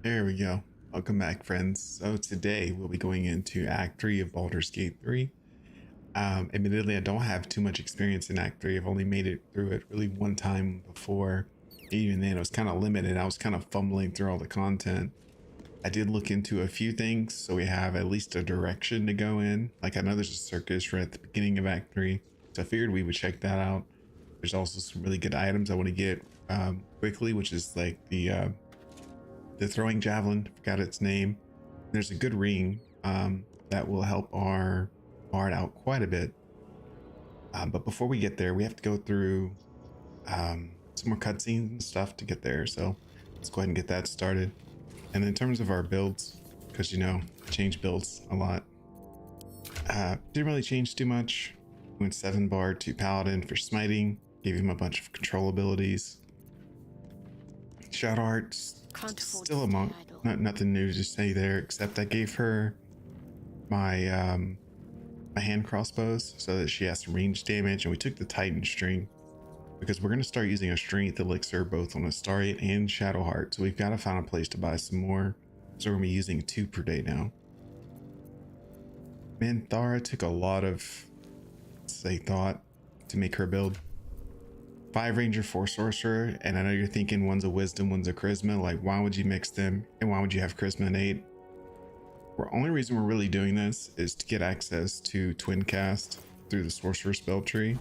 There we go. Welcome back, friends. So today we'll be going into Act 3 of Baldur's Gate 3. Admittedly, I don't have too much experience in Act 3. I've only made it through it really one time before. Even then, it was kind of limited. I was kind of fumbling through all the content. I did look into a few things, so we have at least a direction to go in. Like I know there's a circus right at the beginning of Act 3, so I figured we would check that out. There's also some really good items I want to get quickly, which is like the throwing javelin, forgot its name. There's a good ring that will help our bard out quite a bit. But before we get there, we have to go through some more cutscenes and stuff to get there. So let's go ahead and get that started. And in terms of our builds, because you know, I change builds a lot. Didn't really change too much. Went 7 bard to paladin for smiting, gave him a bunch of control abilities. Shadow Arts, still a monk. Nothing new to say there, except I gave her my my hand crossbows so that she has some range damage, and we took the Titan string because we're going to start using a strength elixir both on Astarian and Shadow Heart. So we've got to find a place to buy some more. So we're going to be using 2 per day now. Minthara took a lot of, say, thought to make her build. 5 ranger, 4 sorcerer, and I know you're thinking one's a wisdom, one's a charisma. Like, why would you mix them, and why would you have charisma and 8? The only reason we're really doing this is to get access to twin cast through the sorcerer spell tree,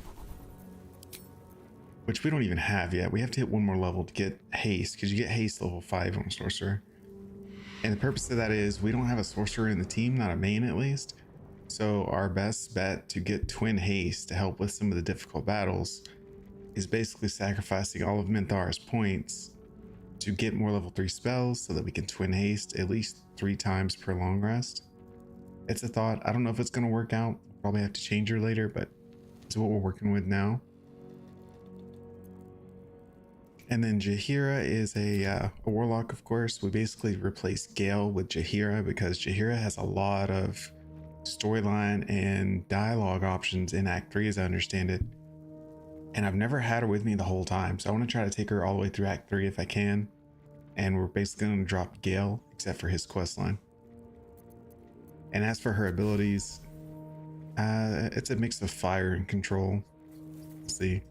which we don't even have yet. We have to hit 1 more level to get haste, because you get haste level 5 on sorcerer. And the purpose of that is we don't have a sorcerer in the team, not a main at least. So our best bet to get twin haste to help with some of the difficult battles is basically sacrificing all of Minthara's points to get more level 3 spells so that we can twin haste at least 3 times per long rest. It's a thought. I don't know if it's going to work out. Probably have to change her later, but it's what we're working with now. And then Jaheira is a warlock, of course. We basically replaced Gale with Jaheira because Jaheira has a lot of storyline and dialogue options in Act 3 as I understand it. And I've never had her with me the whole time, so I want to try to take her all the way through Act 3 if I can. And we're basically going to drop Gale, except for his questline. And as for her abilities, it's a mix of fire and control. Let's see.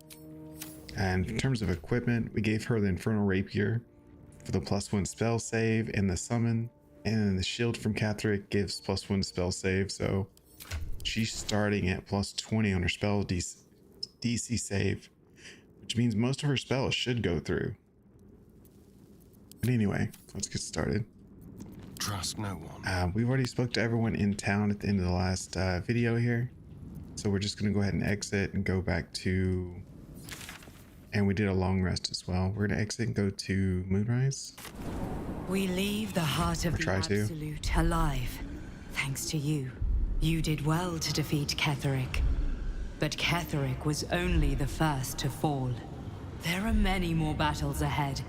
And in terms of equipment, we gave her the Infernal Rapier for the +1 spell save and the summon. And then the shield from Catherick gives +1 spell save, so she's starting at +20 on her spell DC save, which means most of her spells should go through. But anyway, let's get started. Trust no one. We've already spoke to everyone in town at the end of the last video here, so we're just going to go ahead and exit and go back to, and we did a long rest as well. We're going to exit and go to Moonrise. We leave the heart of the Absolute alive, thanks to you. You did well to defeat Catherick. But Catherick was only the first to fall. There are many more battles ahead,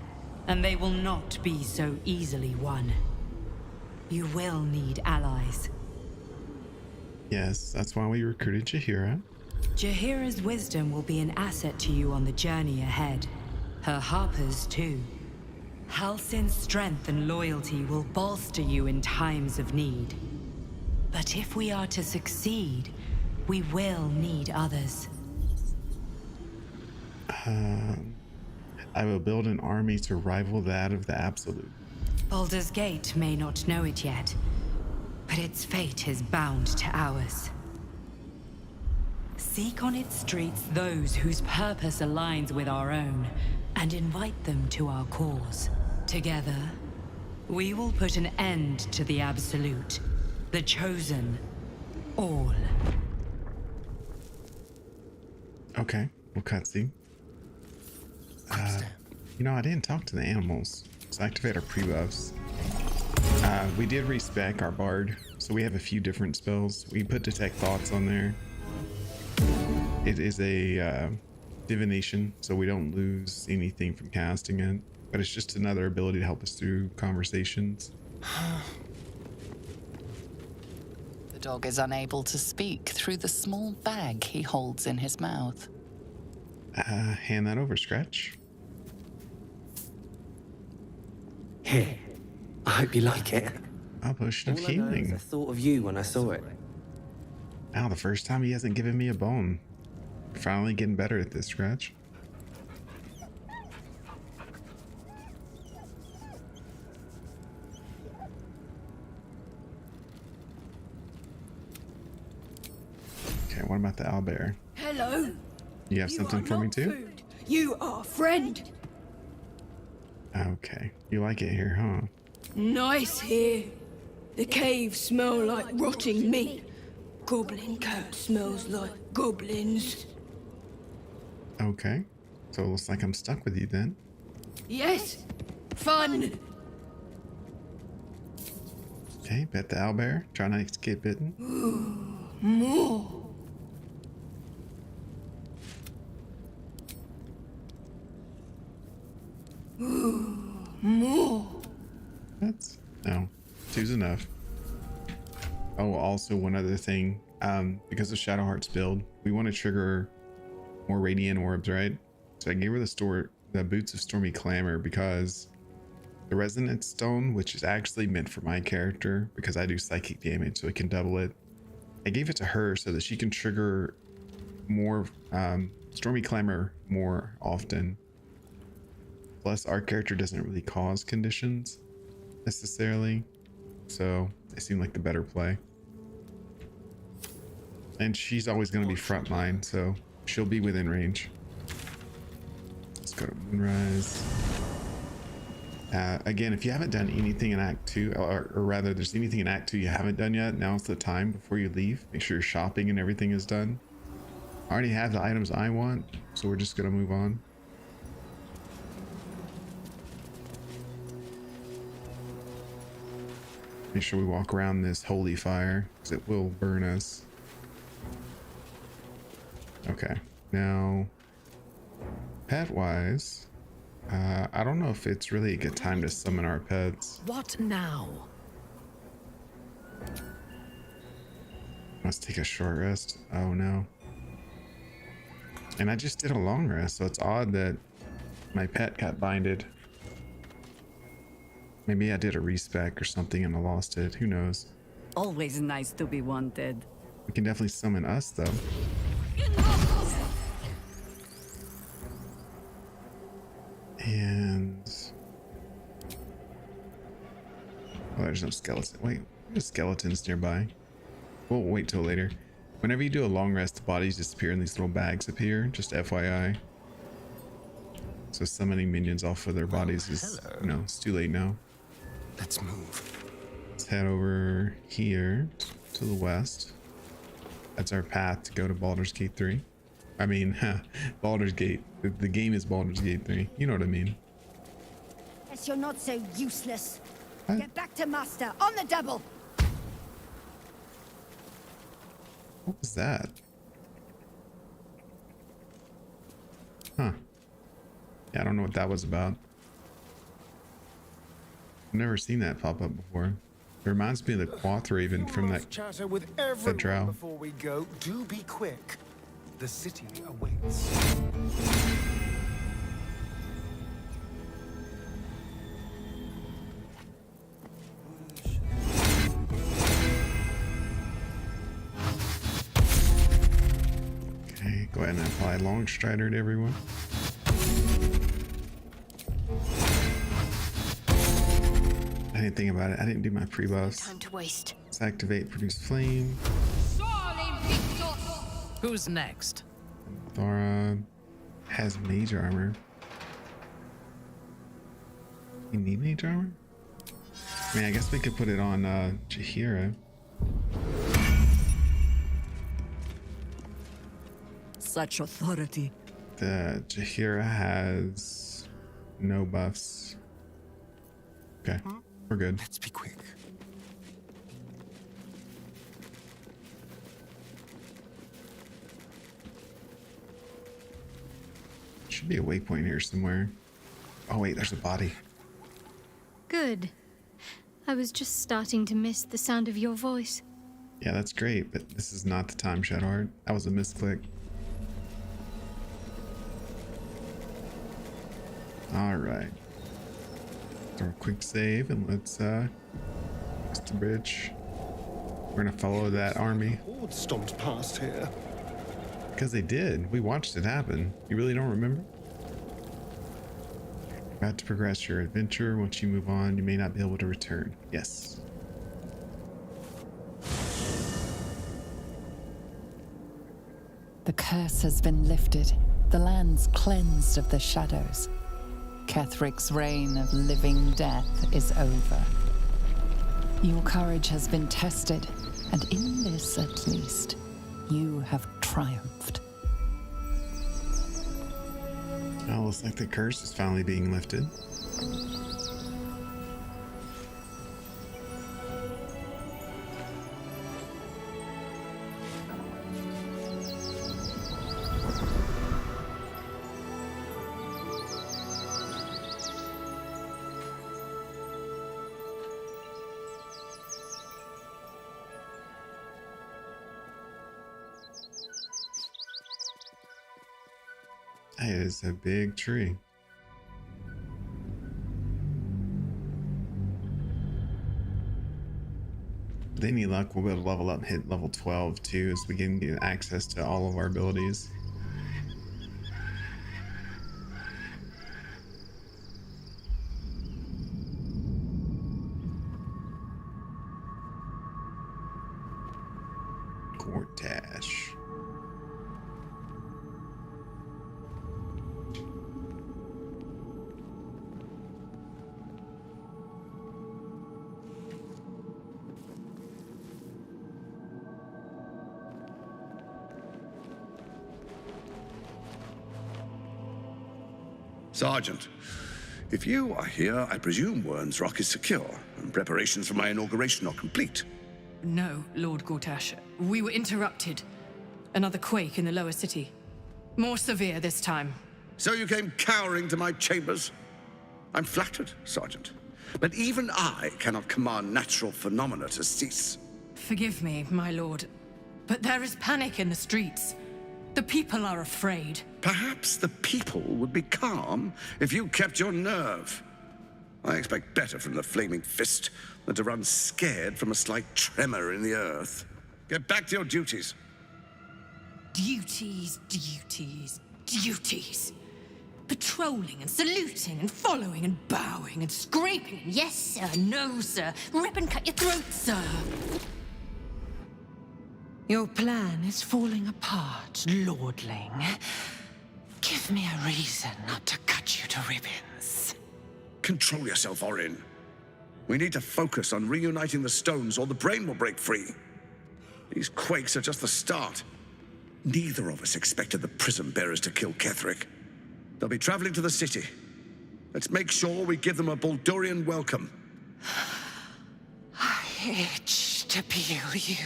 and they will not be so easily won. You will need allies. Yes, that's why we recruited Jaheira. Jaheira's wisdom will be an asset to you on the journey ahead. Her harpers too. Halsin's strength and loyalty will bolster you in times of need. But if we are to succeed, we will need others. I will build an army to rival that of the Absolute. Baldur's Gate may not know it yet, but its fate is bound to ours. Seek on its streets those whose purpose aligns with our own, and invite them to our cause. Together, we will put an end to the Absolute, the Chosen, all. Okay, we'll cutscene. You know, I didn't talk to the animals. Let's activate our pre-buffs. We did respec our bard, so we have a few different spells. We put Detect Thoughts on there. It is a divination, so we don't lose anything from casting it, but it's just another ability to help us through conversations. The dog is unable to speak through the small bag he holds in his mouth. Hand that over, Scratch. Here, I hope you like it. A potion of All I know is I healing. thought of you when I saw it. Wow, the first time he hasn't given me a bone. Finally getting better at this, Scratch. Okay, what about the owlbear? Hello. You have something for me too? Food. You are friend. Okay, you like it here, huh? Nice here. The caves smell like rotting meat. Goblin coat smells like goblins. Okay, so it looks like I'm stuck with you then. Yes. Fun. Okay, bet the owlbear. Try not to get bitten. More. More. That's no, two's enough. Oh, also one other thing, because of Shadowheart's build, we want to trigger more radiant orbs, right? So I gave her the boots of stormy clamor because the resonance stone, which is actually meant for my character because I do psychic damage, so it can double it. I gave it to her so that she can trigger more stormy clamor more often. Plus, our character doesn't really cause conditions necessarily, so they seem like the better play. And she's always going to be frontline, so she'll be within range. Let's go to Moonrise. Again, if you haven't done anything in Act 2, or rather there's anything in Act 2 you haven't done yet, now's the time before you leave. Make sure your shopping and everything is done. I already have the items I want, so we're just going to move on. Make sure we walk around this holy fire, because it will burn us. Okay, now, pet-wise, I don't know if it's really a good time to summon our pets. What now? Let's take a short rest. Oh no. And I just did a long rest, so it's odd that my pet got binded. Maybe I did a respec or something and I lost it. Who knows? Always nice to be wanted. We can definitely summon us though. And oh, there's no skeleton. Wait, there's skeletons nearby. We'll wait till later. Whenever you do a long rest, the bodies disappear and these little bags appear. Just FYI. So summoning minions off of their bodies is, you know, it's too late now. Let's move. Let's head over here to the west. That's our path to go to Baldur's Gate 3. I mean, Baldur's Gate. The game is Baldur's Gate 3. You know what I mean. Guess you're not so useless. What? Get back to Master on the double. What was that? Huh. Yeah, I don't know what that was about. I've never seen that pop up before. It reminds me of the Quoth Raven from that chatter with drow. before we go. Do be quick. The city awaits. Okay, go ahead and apply Long Strider to everyone. I didn't think about it. I didn't do my pre-buffs. Time to waste. Let's activate Produce Flame. Who's next? Thora has mage armor. You need mage armor? I mean, I guess we could put it on Jaheira. Such authority. The Jaheira has no buffs. Okay, we're good. Let's be quick. Should be a waypoint here somewhere. Oh wait, there's a body. Good. I was just starting to miss the sound of your voice. Yeah, that's great, but this is not the time, Shadowheart. That was a misclick. All right. Throw a quick save and let's cross the bridge. We're gonna follow that army. Horde stomped past here. Because they did. We watched it happen. You really don't remember? About to progress your adventure. Once you move on, you may not be able to return. Yes. The curse has been lifted. The land's cleansed of the shadows. Ketheric's reign of living death is over. Your courage has been tested, and in this at least, you have triumphed. Well, looks like the curse is finally being lifted. That is a big tree. With any luck, we'll be able to level up and hit level 12 too, as we can get access to all of our abilities. Cortash. Sergeant, if you are here, I presume Wern's Rock is secure, and preparations for my inauguration are complete. No, Lord Gortash. We were interrupted. Another quake in the lower city. More severe this time. So you came cowering to my chambers? I'm flattered, Sergeant. But even I cannot command natural phenomena to cease. Forgive me, my lord, but there is panic in the streets. The people are afraid. Perhaps the people would be calm if you kept your nerve. I expect better from the flaming fist than to run scared from a slight tremor in the earth. Get back to your duties. Duties, duties, duties. Patrolling and saluting and following and bowing and scraping. Yes, sir. No, sir. Rip and cut your throat, sir. Your plan is falling apart, lordling. Give me a reason not to cut you to ribbons. Control yourself, Orin. We need to focus on reuniting the stones or the brain will break free. These quakes are just the start. Neither of us expected the prison bearers to kill Ketheric. They'll be traveling to the city. Let's make sure we give them a Baldurian welcome. I itch to peel you,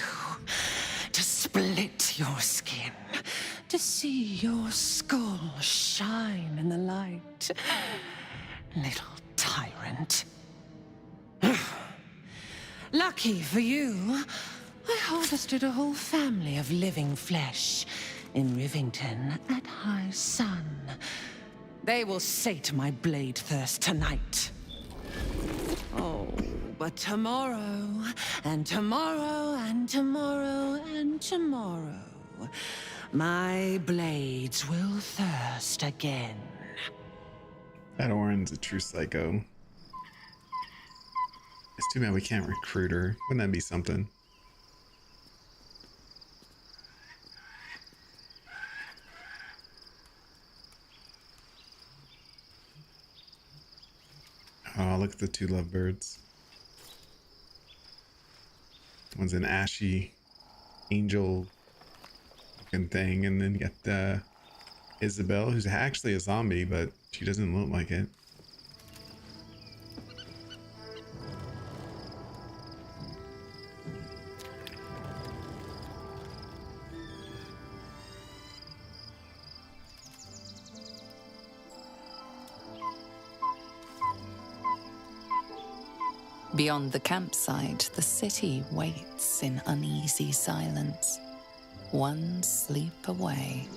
to split your skin, to see your skull shine in the light. Little tyrant. Lucky for you, I harvested a whole family of living flesh in Rivington at high sun. They will sate my blade thirst tonight. Oh, but tomorrow, and tomorrow, and tomorrow, and tomorrow, my blades will thirst again. That Orin's a true psycho. It's too bad we can't recruit her. Wouldn't that be something? Oh, look at the two lovebirds. One's an ashy angel looking thing, and then you got the Isabel, who's actually a zombie, but she doesn't look like it. Beyond the campsite, the city waits in uneasy silence, one sleep away.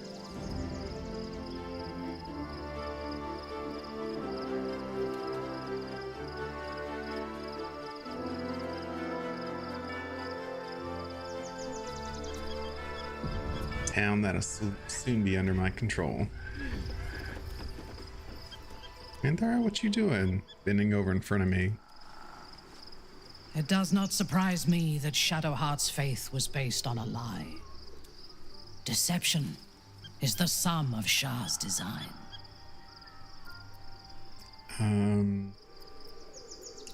town that'll soon be under my control. Anthara, what you doing? Bending over in front of me. It does not surprise me that Shadowheart's faith was based on a lie. Deception is the sum of Shah's design.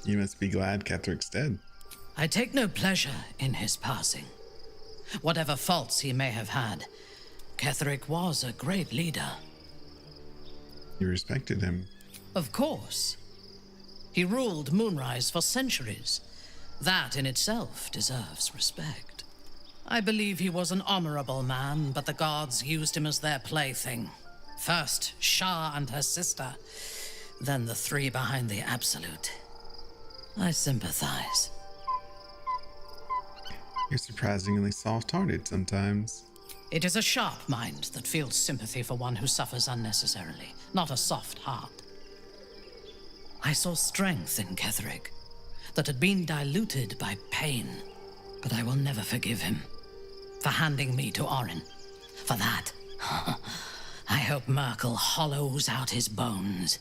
You must be glad Kethric's dead. I take no pleasure in his passing. Whatever faults he may have had, Ketheric was a great leader. You respected him. Of course. He ruled Moonrise for centuries. That in itself deserves respect. I believe he was an honorable man, but the gods used him as their plaything. First, Shah and her sister, then the three behind the Absolute. I sympathize. You're surprisingly soft-hearted sometimes. It is a sharp mind that feels sympathy for one who suffers unnecessarily, not a soft heart. I saw strength in Ketheric that had been diluted by pain, but I will never forgive him for handing me to Orin. For that, I hope Merkel hollows out his bones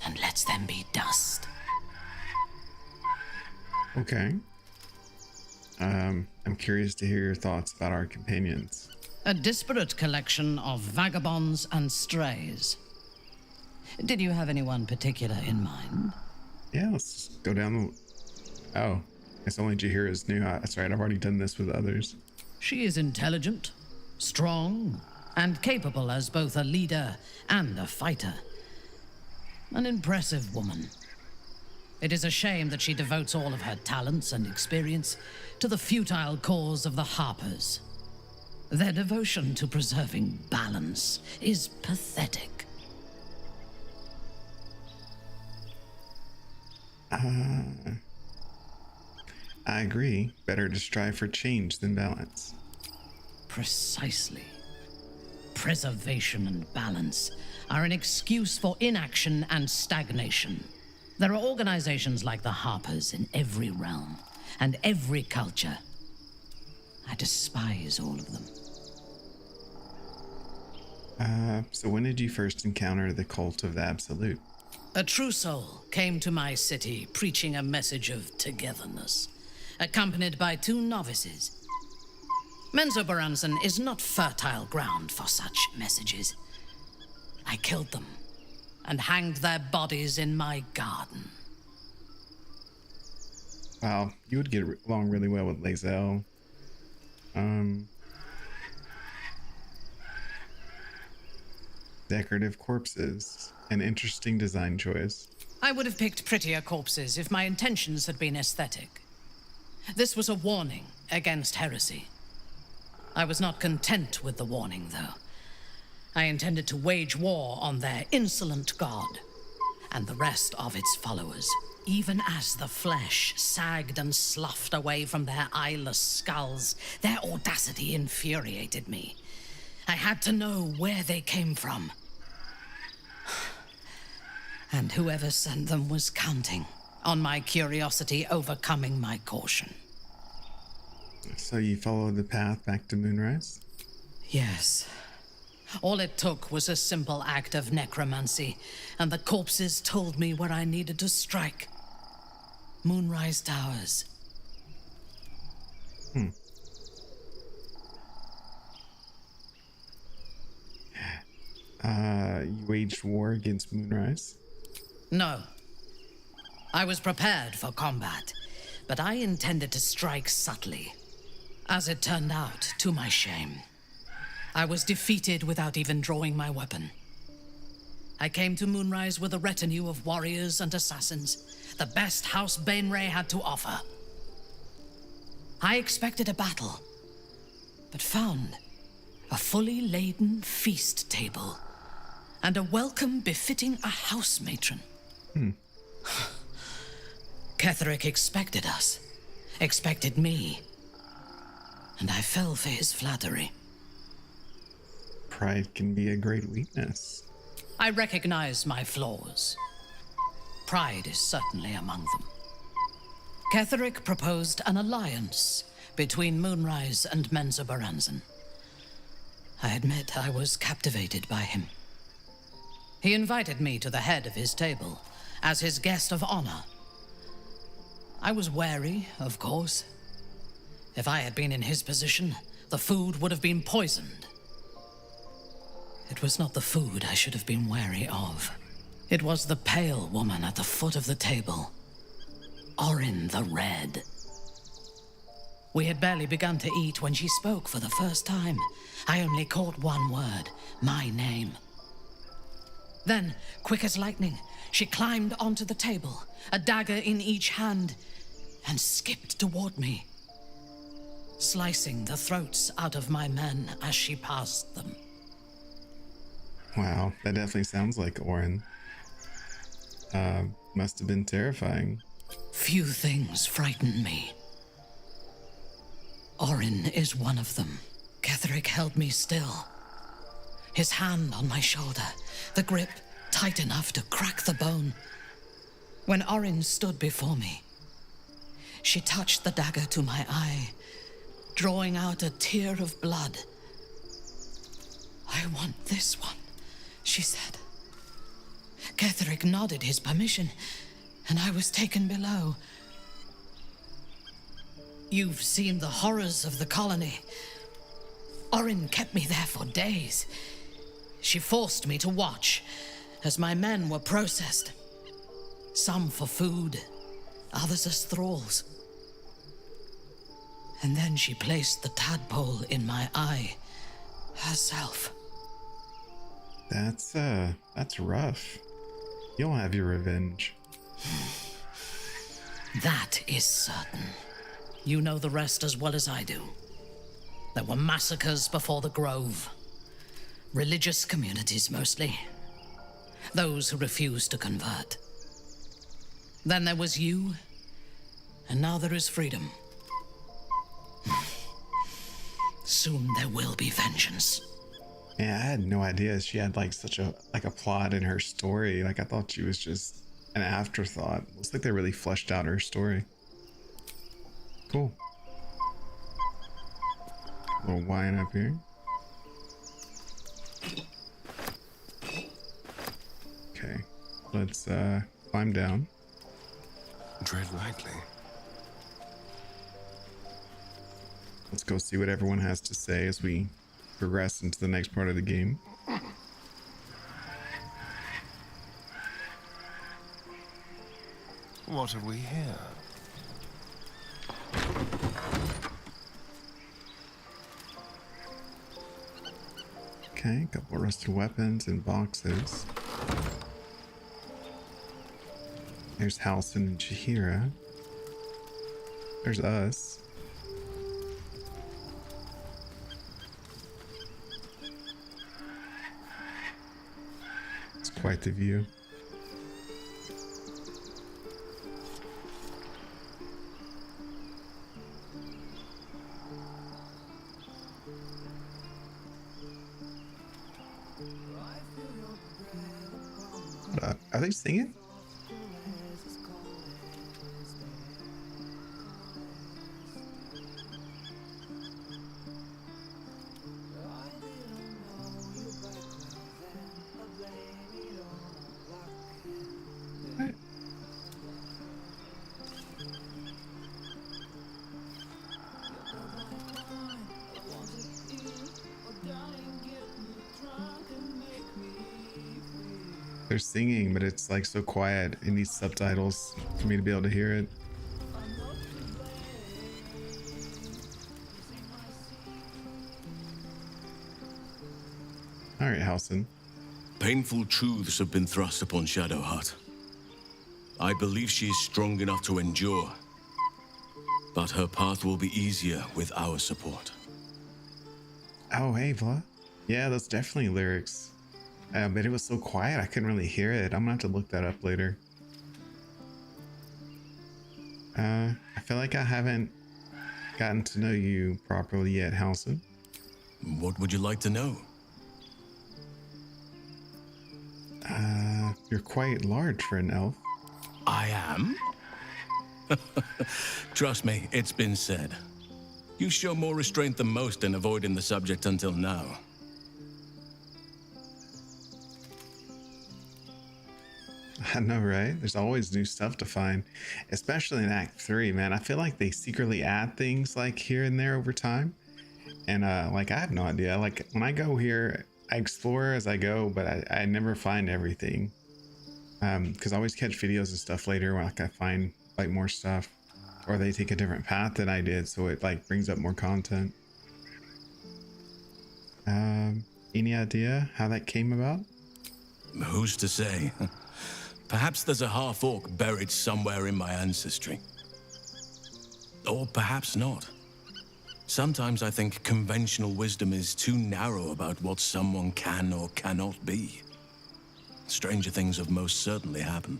and lets them be dust. Okay. I'm curious to hear your thoughts about our companions. A disparate collection of vagabonds and strays. Did you have anyone particular in mind? Yeah, let's go down the... Oh, it's only Jaheira's new. That's right, I've already done this with others. She is intelligent, strong, and capable as both a leader and a fighter. An impressive woman. It is a shame that she devotes all of her talents and experience to the futile cause of the Harpers. Their devotion to preserving balance is pathetic. I agree. Better to strive for change than balance. Precisely. Preservation and balance are an excuse for inaction and stagnation. There are organizations like the Harpers in every realm and every culture. I despise all of them. So when did you first encounter the cult of the Absolute? A true soul came to my city preaching a message of togetherness, accompanied by 2 novices. Menzoberranzan is not fertile ground for such messages. I killed them and hanged their bodies in my garden. Wow, you would get along really well with Lae'zel. Decorative corpses. An interesting design choice. I would have picked prettier corpses if my intentions had been aesthetic. This was a warning against heresy. I was not content with the warning, though. I intended to wage war on their insolent god and the rest of its followers, even as the flesh sagged and sloughed away from their eyeless skulls. Their audacity infuriated me. I had to know where they came from. And whoever sent them was counting on my curiosity overcoming my caution. So you followed the path back to Moonrise? Yes. All it took was a simple act of necromancy, and the corpses told me where I needed to strike. Moonrise Towers. You waged war against Moonrise? No. I was prepared for combat, but I intended to strike subtly. As it turned out, to my shame, I was defeated without even drawing my weapon. I came to Moonrise with a retinue of warriors and assassins, the best House Bainray had to offer. I expected a battle, but found a fully laden feast table and a welcome befitting a house matron. Ketheric expected us, expected me, and I fell for his flattery. Pride can be a great weakness. I recognize my flaws. Pride is certainly among them. Ketheric proposed an alliance between Moonrise and Menzoberranzan. I admit I was captivated by him. He invited me to the head of his table as his guest of honor. I was wary, of course. If I had been in his position, the food would have been poisoned. It was not the food I should have been wary of. It was the pale woman at the foot of the table. Orin the Red. We had barely begun to eat when she spoke for the first time. I only caught one word, my name. Then, quick as lightning, she climbed onto the table, a dagger in each hand, and skipped toward me, slicing the throats out of my men as she passed them. Wow, that definitely sounds like Orin. Must have been terrifying. Few things frighten me. Orin is one of them. Ketherick held me still, his hand on my shoulder, the grip tight enough to crack the bone. When Orin stood before me, she touched the dagger to my eye, drawing out a tear of blood. "I want this one," she said. Ketherick nodded his permission, and I was taken below. You've seen the horrors of the colony. Orin kept me there for days. She forced me to watch as my men were processed. Some for food, others as thralls. And then she placed the tadpole in my eye herself. That's rough. You'll have your revenge. That is certain. You know the rest as well as I do. There were massacres before the Grove. Religious communities mostly. Those who refused to convert. Then there was you, and now there is freedom. Soon there will be vengeance. Yeah, I had no idea she had like such a plot in her story. Like I thought she was just an afterthought. Looks like they really fleshed out her story. Cool. A little wine up here. Okay, let's climb down. Tread lightly. Let's go see what everyone has to say as we progress into the next part of the game. What have we here? Okay, a couple rusted weapons and boxes. There's Halsin and Chihira. There's us. It's quite the view. Are they singing? What? They're singing, but it's like so quiet. It needs subtitles for me to be able to hear it. All right, Halsin. Painful truths have been thrust upon Shadowheart. I believe she is strong enough to endure, but her path will be easier with our support. Oh, hey, Vla. Yeah, that's definitely lyrics. But it was so quiet, I couldn't really hear it. I'm gonna have to look that up later. I feel like I haven't gotten to know you properly yet, Halsin. What would you like to know? You're quite large for an elf. I am? Trust me, it's been said. You show more restraint than most in avoiding the subject until now. I know, right? There's always new stuff to find, especially in Act 3, man. I feel like they secretly add things like here and there over time. And like I have no idea. Like when I go here, I explore as I go, but I never find everything. Because I always catch videos and stuff later when like I find like more stuff. Or they take a different path than I did, so it like brings up more content. Any idea how that came about? Who's to say? Perhaps there's a half-orc buried somewhere in my ancestry. Or perhaps not. Sometimes I think conventional wisdom is too narrow about what someone can or cannot be. Stranger things have most certainly happened.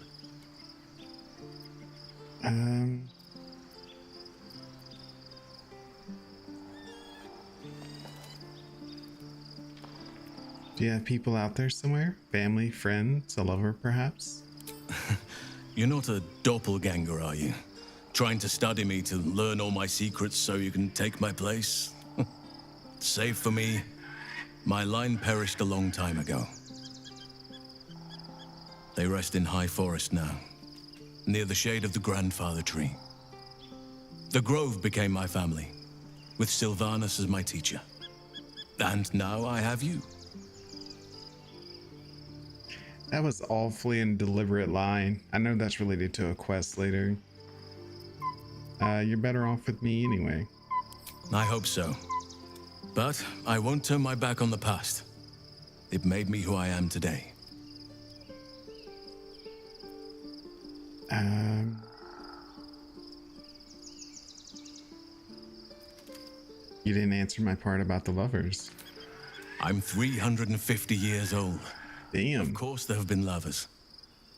Do you have people out there somewhere? Family, friends, a lover, perhaps? You're not a doppelganger, are you? Trying to study me to learn all my secrets so you can take my place? Save for me, my line perished a long time ago. They rest in high forest now, near the shade of the grandfather tree. The grove became my family, with Sylvanus as my teacher. And now I have you. That was awfully and deliberate line. I know that's related to a quest later. You're better off with me anyway. I hope so. But I won't turn my back on the past. It made me who I am today. You didn't answer my part about the lovers. I'm 350 years old. Damn. Of course there have been lovers.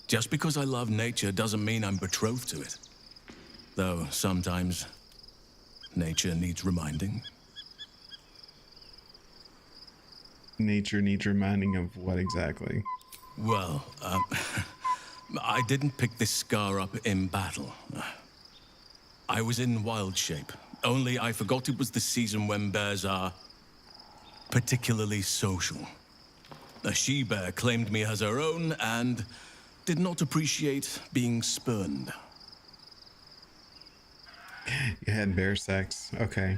Just because I love nature doesn't mean I'm betrothed to it. Though sometimes nature needs reminding. Nature needs reminding of what exactly? Well, I didn't pick this scar up in battle. I was in wild shape. Only I forgot it was the season when bears are particularly social. A she-bear claimed me as her own and did not appreciate being spurned. You had bear sex. Okay.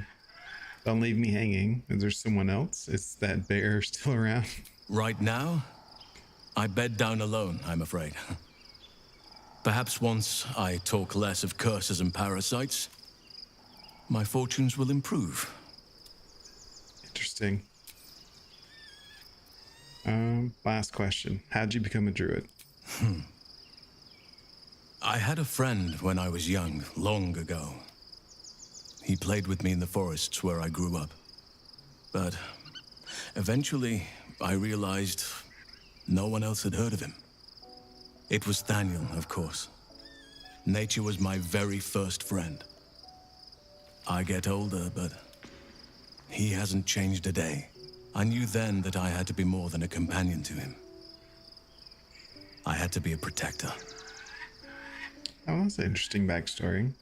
Don't leave me hanging. Is there someone else? Is that bear still around? Right now, I bed down alone, I'm afraid. Perhaps once I talk less of curses and parasites, my fortunes will improve. Interesting. Last question. How'd you become a druid? I had a friend when I was young, long ago. He played with me in the forests where I grew up. But eventually, I realized no one else had heard of him. It was Thaniel, of course. Nature was my very first friend. I get older, but he hasn't changed a day. I knew then that I had to be more than a companion to him. I had to be a protector. Oh, that's an interesting backstory.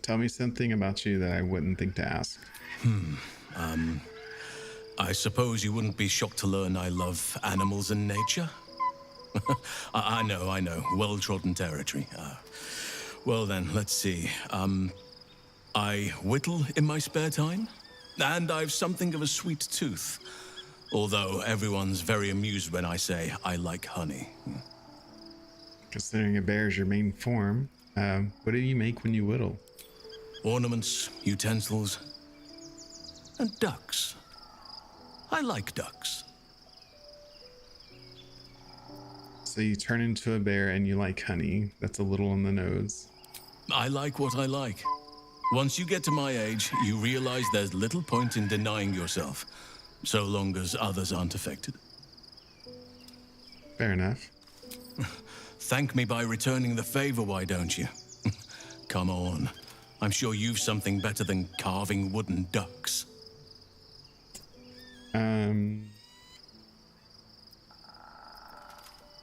Tell me something about you that I wouldn't think to ask. I suppose you wouldn't be shocked to learn I love animals and nature? I know. Well-trodden territory. Well then, let's see. I whittle in my spare time, and I've something of a sweet tooth. Although everyone's very amused when I say I like honey. Considering a bear is your main form, what do you make when you whittle? Ornaments, utensils, and ducks. I like ducks. So you turn into a bear and you like honey. That's a little on the nose. I like what I like. Once you get to my age, you realize there's little point in denying yourself, so long as others aren't affected. Fair enough. Thank me by returning the favor, why don't you? Come on. I'm sure you've something better than carving wooden ducks.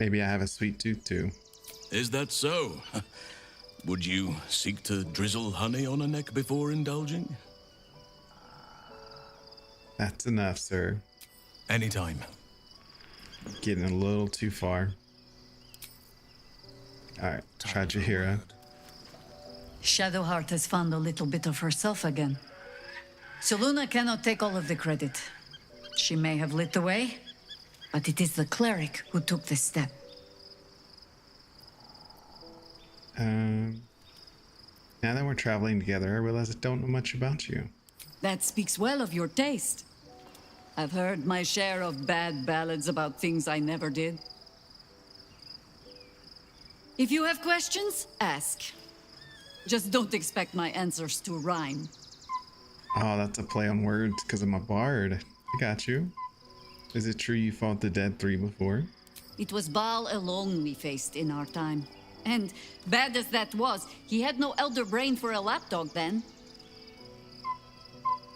Maybe I have a sweet tooth too. Is that so? Would you seek to drizzle honey on a neck before indulging? That's enough, sir. Anytime. Getting a little too far. Alright, try Jaheira. Shadowheart has found a little bit of herself again. Soluna cannot take all of the credit. She may have lit the way, but it is the cleric who took this step. Now that we're traveling together, I realize I don't know much about you. That speaks well of your taste. I've heard my share of bad ballads about things I never did. If you have questions, ask. Just don't expect my answers to rhyme. Oh, that's a play on words because I'm a bard. I got you. Is it true you fought the Dead Three before? It was Baal alone we faced in our time. And bad as that was, he had no elder brain for a lapdog then.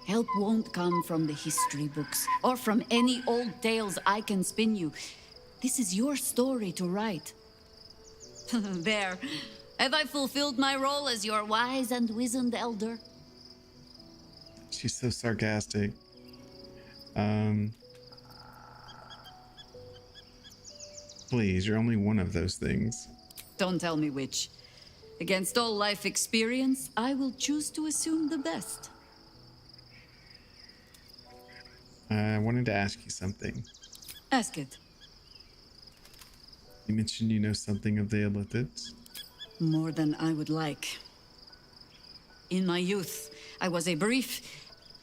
Help won't come from the history books, or from any old tales I can spin you. This is your story to write. There. Have I fulfilled my role as your wise and wizened elder? She's so sarcastic. Please, you're only one of those things. Don't tell me which. Against all life experience, I will choose to assume the best. I wanted to ask you something. Ask it. You mentioned you know something of the Illithids. More than I would like. In my youth, I was a brief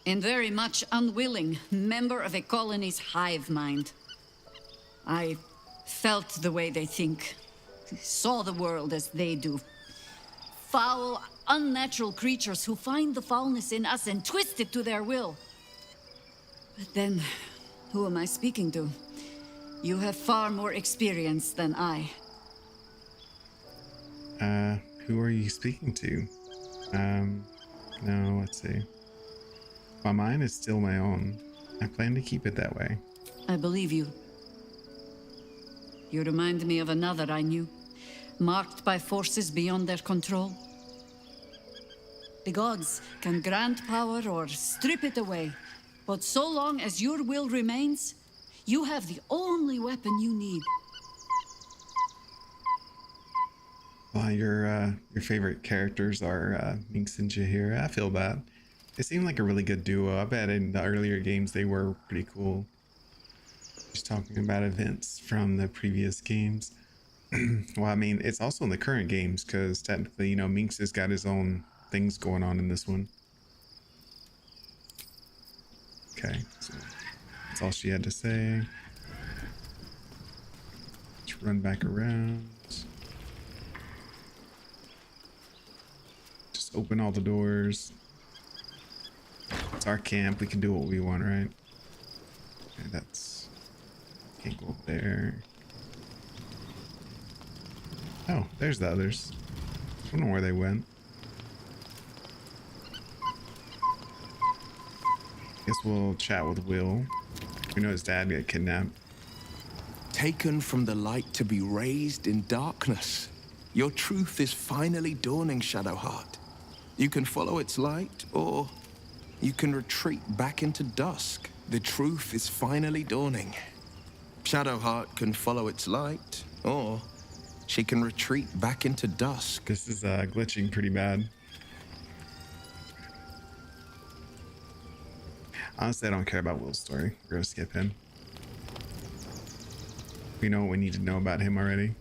and very much unwilling member of a colony's hive mind. I felt the way they think, saw the world as they do. Foul, unnatural creatures who find the foulness in us and twist it to their will. But then, who am I speaking to? You have far more experience than I. Who are you speaking to? No, let's see. My mind is still my own. I plan to keep it that way. I believe you. You remind me of another I knew, marked by forces beyond their control. The gods can grant power or strip it away, but so long as your will remains, you have the only weapon you need. Well, your favorite characters are Minx and Jaheira. I feel that. They seem like a really good duo. I bet in the earlier games they were pretty cool. Just talking about events from the previous games. Well, I mean, it's also in the current games because technically, you know, Minx has got his own things going on in this one. Okay, so that's all she had to say. Let's run back around. Just open all the doors. It's our camp. We can do what we want, right? Okay, that's... Can't go up there. Oh, there's the others. I don't know where they went. Guess we'll chat with Will. We know his dad got kidnapped. Taken from the light to be raised in darkness. Your truth is finally dawning, Shadowheart. You can follow its light, or you can retreat back into dusk. The truth is finally dawning. Shadowheart can follow its light, or she can retreat back into dusk. This is glitching pretty bad. Honestly, I don't care about Will's story. We're gonna skip him. We know what we need to know about him already.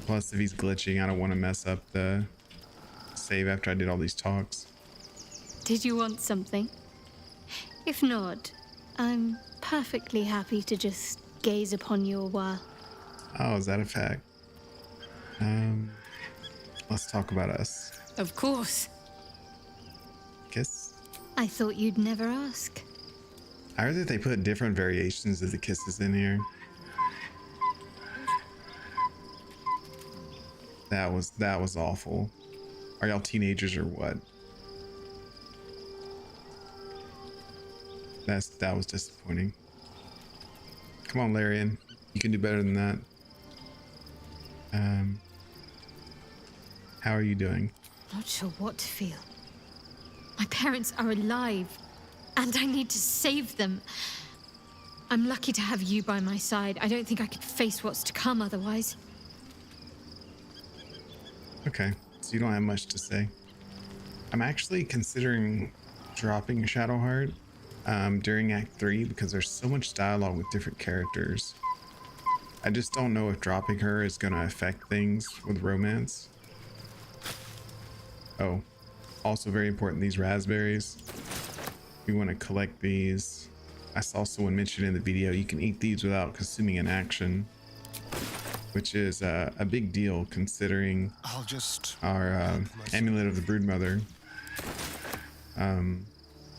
Plus, if he's glitching, I don't want to mess up the save after I did all these talks. Did you want something? If not, I'm perfectly happy to just gaze upon you a while. Oh, is that a fact? Let's talk about us. Of course. Kiss? I thought you'd never ask. I heard that they put different variations of the kisses in here. That was awful. Are y'all teenagers or what? That was disappointing. Come on, Larian. You can do better than that. How are you doing? Not sure what to feel. My parents are alive, and I need to save them. I'm lucky to have you by my side. I don't think I could face what's to come otherwise. Okay, so you don't have much to say. I'm actually considering dropping Shadowheart during Act 3 because there's so much dialogue with different characters. I just don't know if dropping her is going to affect things with romance. Oh, also very important, these raspberries. We want to collect these. I saw someone mention in the video you can eat these without consuming an action, which is a big deal considering our Amulet of the Broodmother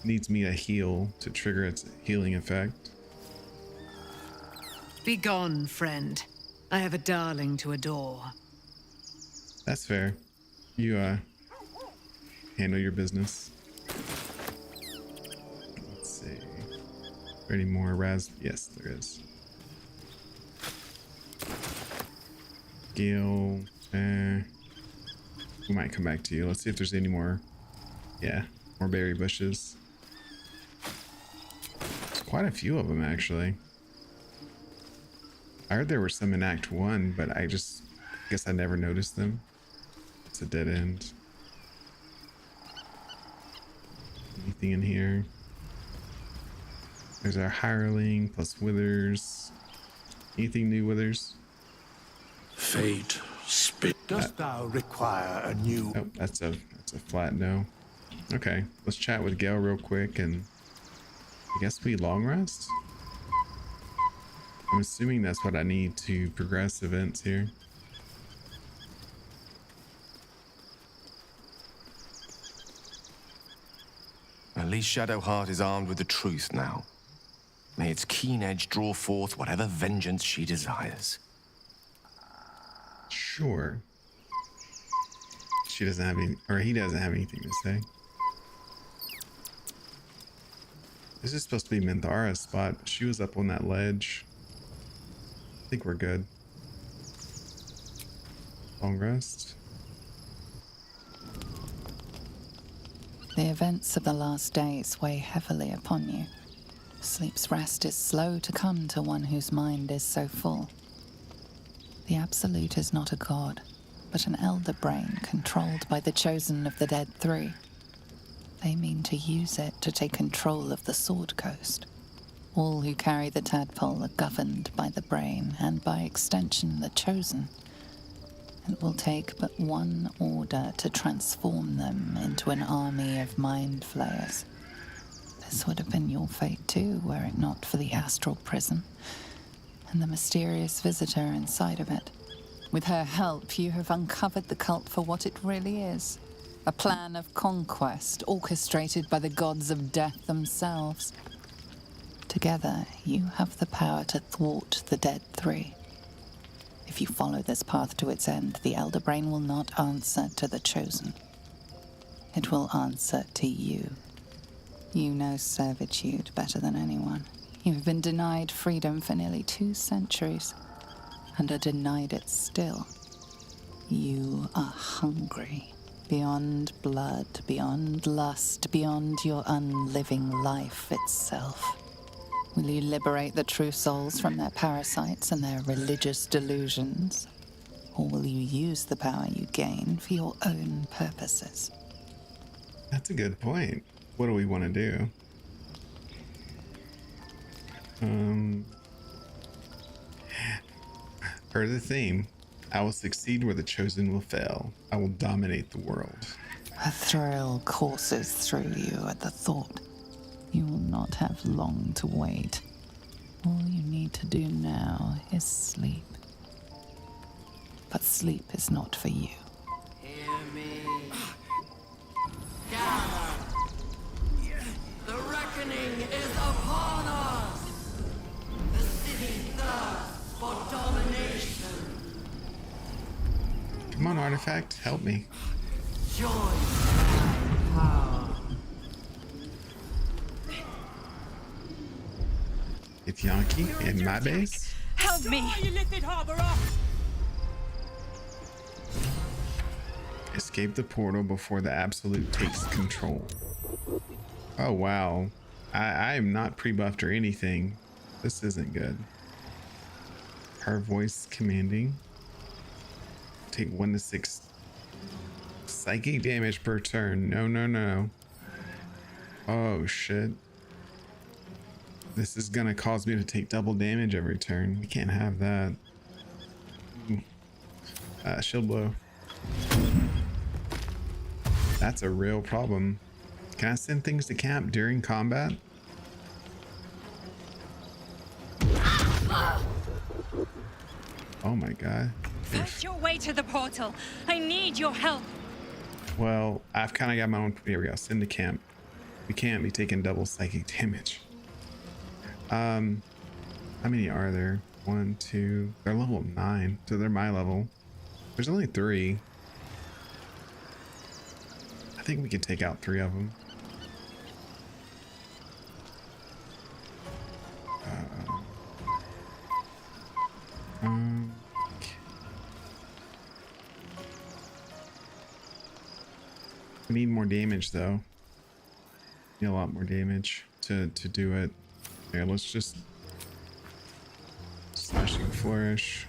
needs me to heal to trigger its healing effect. Be gone, friend. I have a darling to adore. That's fair. You handle your business. Let's see. Are there any more Yes, there is. Gale. We might come back to you. Let's see if there's any more. Yeah, more berry bushes. There's quite a few of them, actually. I heard there were some in Act 1, but I guess I never noticed them. It's a dead end. Anything in here? There's our hireling plus withers. Anything new, withers? Fate spit. Dost thou require a new? Oh, that's a flat no. Okay, let's chat with Gale real quick, and I guess we long rest. I'm assuming that's what I need to progress events here. At least Shadowheart is armed with the truth now. May its keen edge draw forth whatever vengeance she desires. Sure. She doesn't have any, or he doesn't have anything to say. This is supposed to be Minthara's spot. She was up on that ledge. I think we're good. Long rest. The events of the last days weigh heavily upon you. Sleep's rest is slow to come to one whose mind is so full. The Absolute is not a god, but an elder brain controlled by the chosen of the Dead Three. They mean to use it to take control of the Sword Coast. All who carry the tadpole are governed by the brain, and by extension the chosen. It will take but one order to transform them into an army of mind flayers. This would have been your fate too, were it not for the astral prison and the mysterious visitor inside of it. With her help, you have uncovered the cult for what it really is. A plan of conquest orchestrated by the gods of death themselves. Together, you have the power to thwart the Dead Three. If you follow this path to its end, the Elder Brain will not answer to the Chosen. It will answer to you. You know servitude better than anyone. You have been denied freedom for nearly 2 centuries, and are denied it still. You are hungry, beyond blood, beyond lust, beyond your unliving life itself. Will you liberate the true souls from their parasites and their religious delusions? Or will you use the power you gain for your own purposes? That's a good point. What do we want to do? Per the theme, I will succeed where the chosen will fail. I will dominate the world. A thrill courses through you at the thought. You will not have long to wait. All you need to do now is sleep. But sleep is not for you. Hear me. Gather. The reckoning is upon us. The city thirsts for domination. Come on, Artifact, help me. Joy and power. It's Yankee in my base. Help me! Escape the portal before the Absolute takes control. Oh wow. I am not pre-buffed or anything. This isn't good. Her voice commanding. Take 1 to 6 psychic damage per turn. No, no, no. Oh shit. This is gonna cause me to take double damage every turn. We can't have that. Shield blow. That's a real problem. Can I send things to camp during combat? Oh my god. Fight your way to the portal. I need your help. Well, I've kind of got my own. Here we go. Send to camp. We can't be taking double psychic damage. How many are there? 1, 2. They're level 9, so they're my level. There's only 3. I think we could take out 3 of them. We need more damage though. Need a lot more damage to do it. Here, let's just slashing flourish.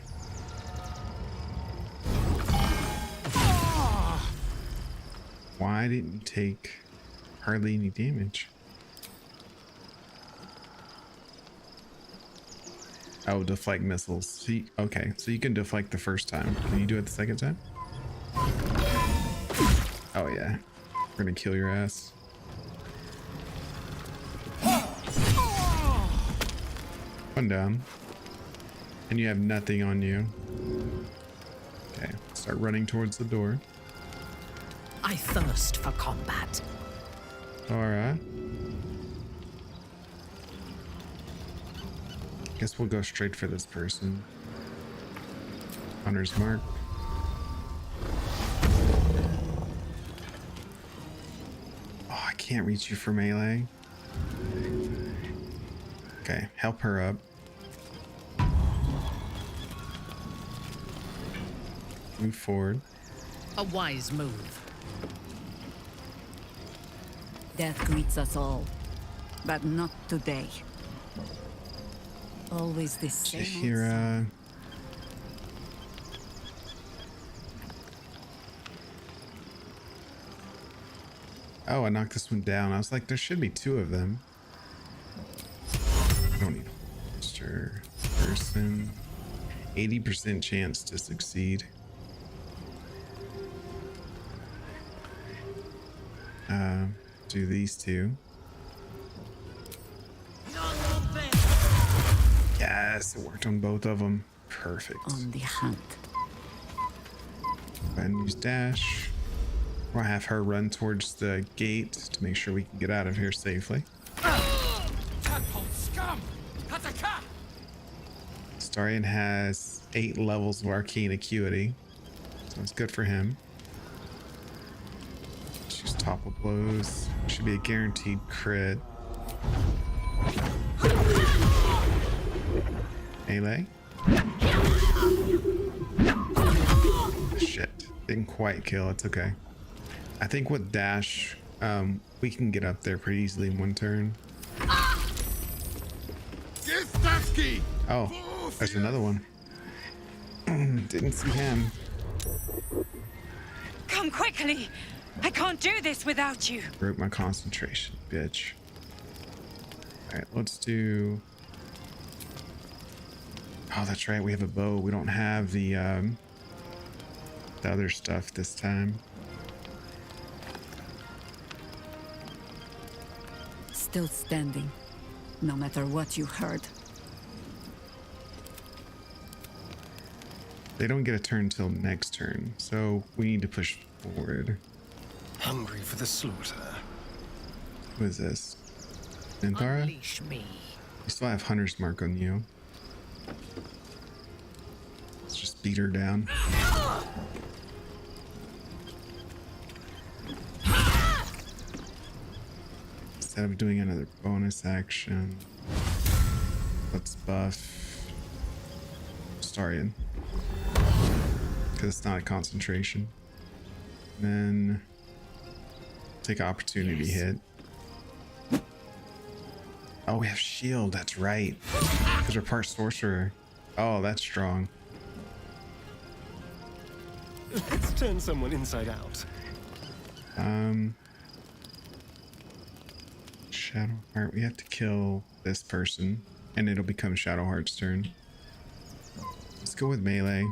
Why didn't you take hardly any damage? Oh, deflect missiles. See, okay, so you can deflect the first time. Can you do it the second time? Oh yeah, we're gonna kill your ass. One down. And you have nothing on you. Okay, start running towards the door. I thirst for combat. Alright. Guess we'll go straight for this person. Hunter's mark. Oh, I can't reach you for melee. Okay, help her up. Move forward. A wise move. Death greets us all, but not today. Always this same. Jahira. Oh, I knocked this one down. I was like, there should be 2 of them. Don't need a holster. Person. 80% chance to succeed. Do these 2. Yes, it worked on both of them. Perfect. On the hunt. Go ahead and use dash. We'll have her run towards the gate to make sure we can get out of here safely. Astarian has 8 levels of arcane acuity, so it's good for him. Choose topple blows. Should be a guaranteed crit. Melee. Shit. Didn't quite kill. It's okay. I think with dash, we can get up there pretty easily in 1 turn. Oh, there's another one. Didn't see him. Come quickly. I can't do this without you. Broke my concentration, bitch. Alright, let's do... Oh, that's right. We have a bow. We don't have the other stuff this time. Still standing, no matter what you heard. They don't get a turn till next turn, so we need to push forward. Hungry for the slaughter. Who is this? Minthara? Unleash me. You still have Hunter's mark on you. Let's just beat her down. Instead of doing another bonus action, let's buff Astarian, because it's not a concentration. And then take opportunity hit. Oh, we have shield. That's right. Because we're part sorcerer. Oh, that's strong. Let's turn someone inside out. Shadowheart. We have to kill this person, and it'll become Shadowheart's turn. Let's go with melee.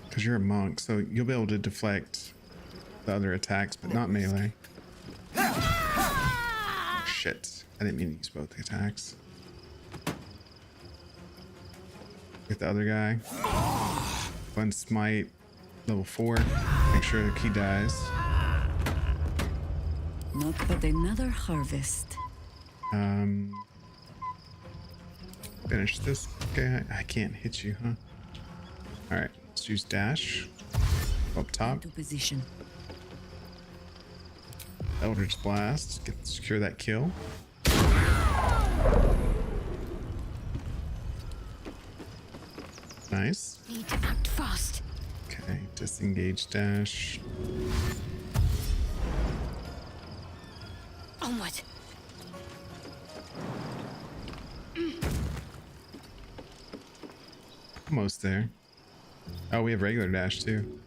Because you're a monk, so you'll be able to deflect the other attacks, but not melee. Shit. I didn't mean to use both attacks. Get the other guy. One smite. Level 4. Make sure that he dies. Not but another harvest. Finish this guy. I can't hit you, huh? Alright, let's use dash. Up top. Into position. Eldritch Blast. Secure that kill. Nice. Need to act fast. Okay, disengage dash. Onward. Almost there. Oh, we have regular dash too.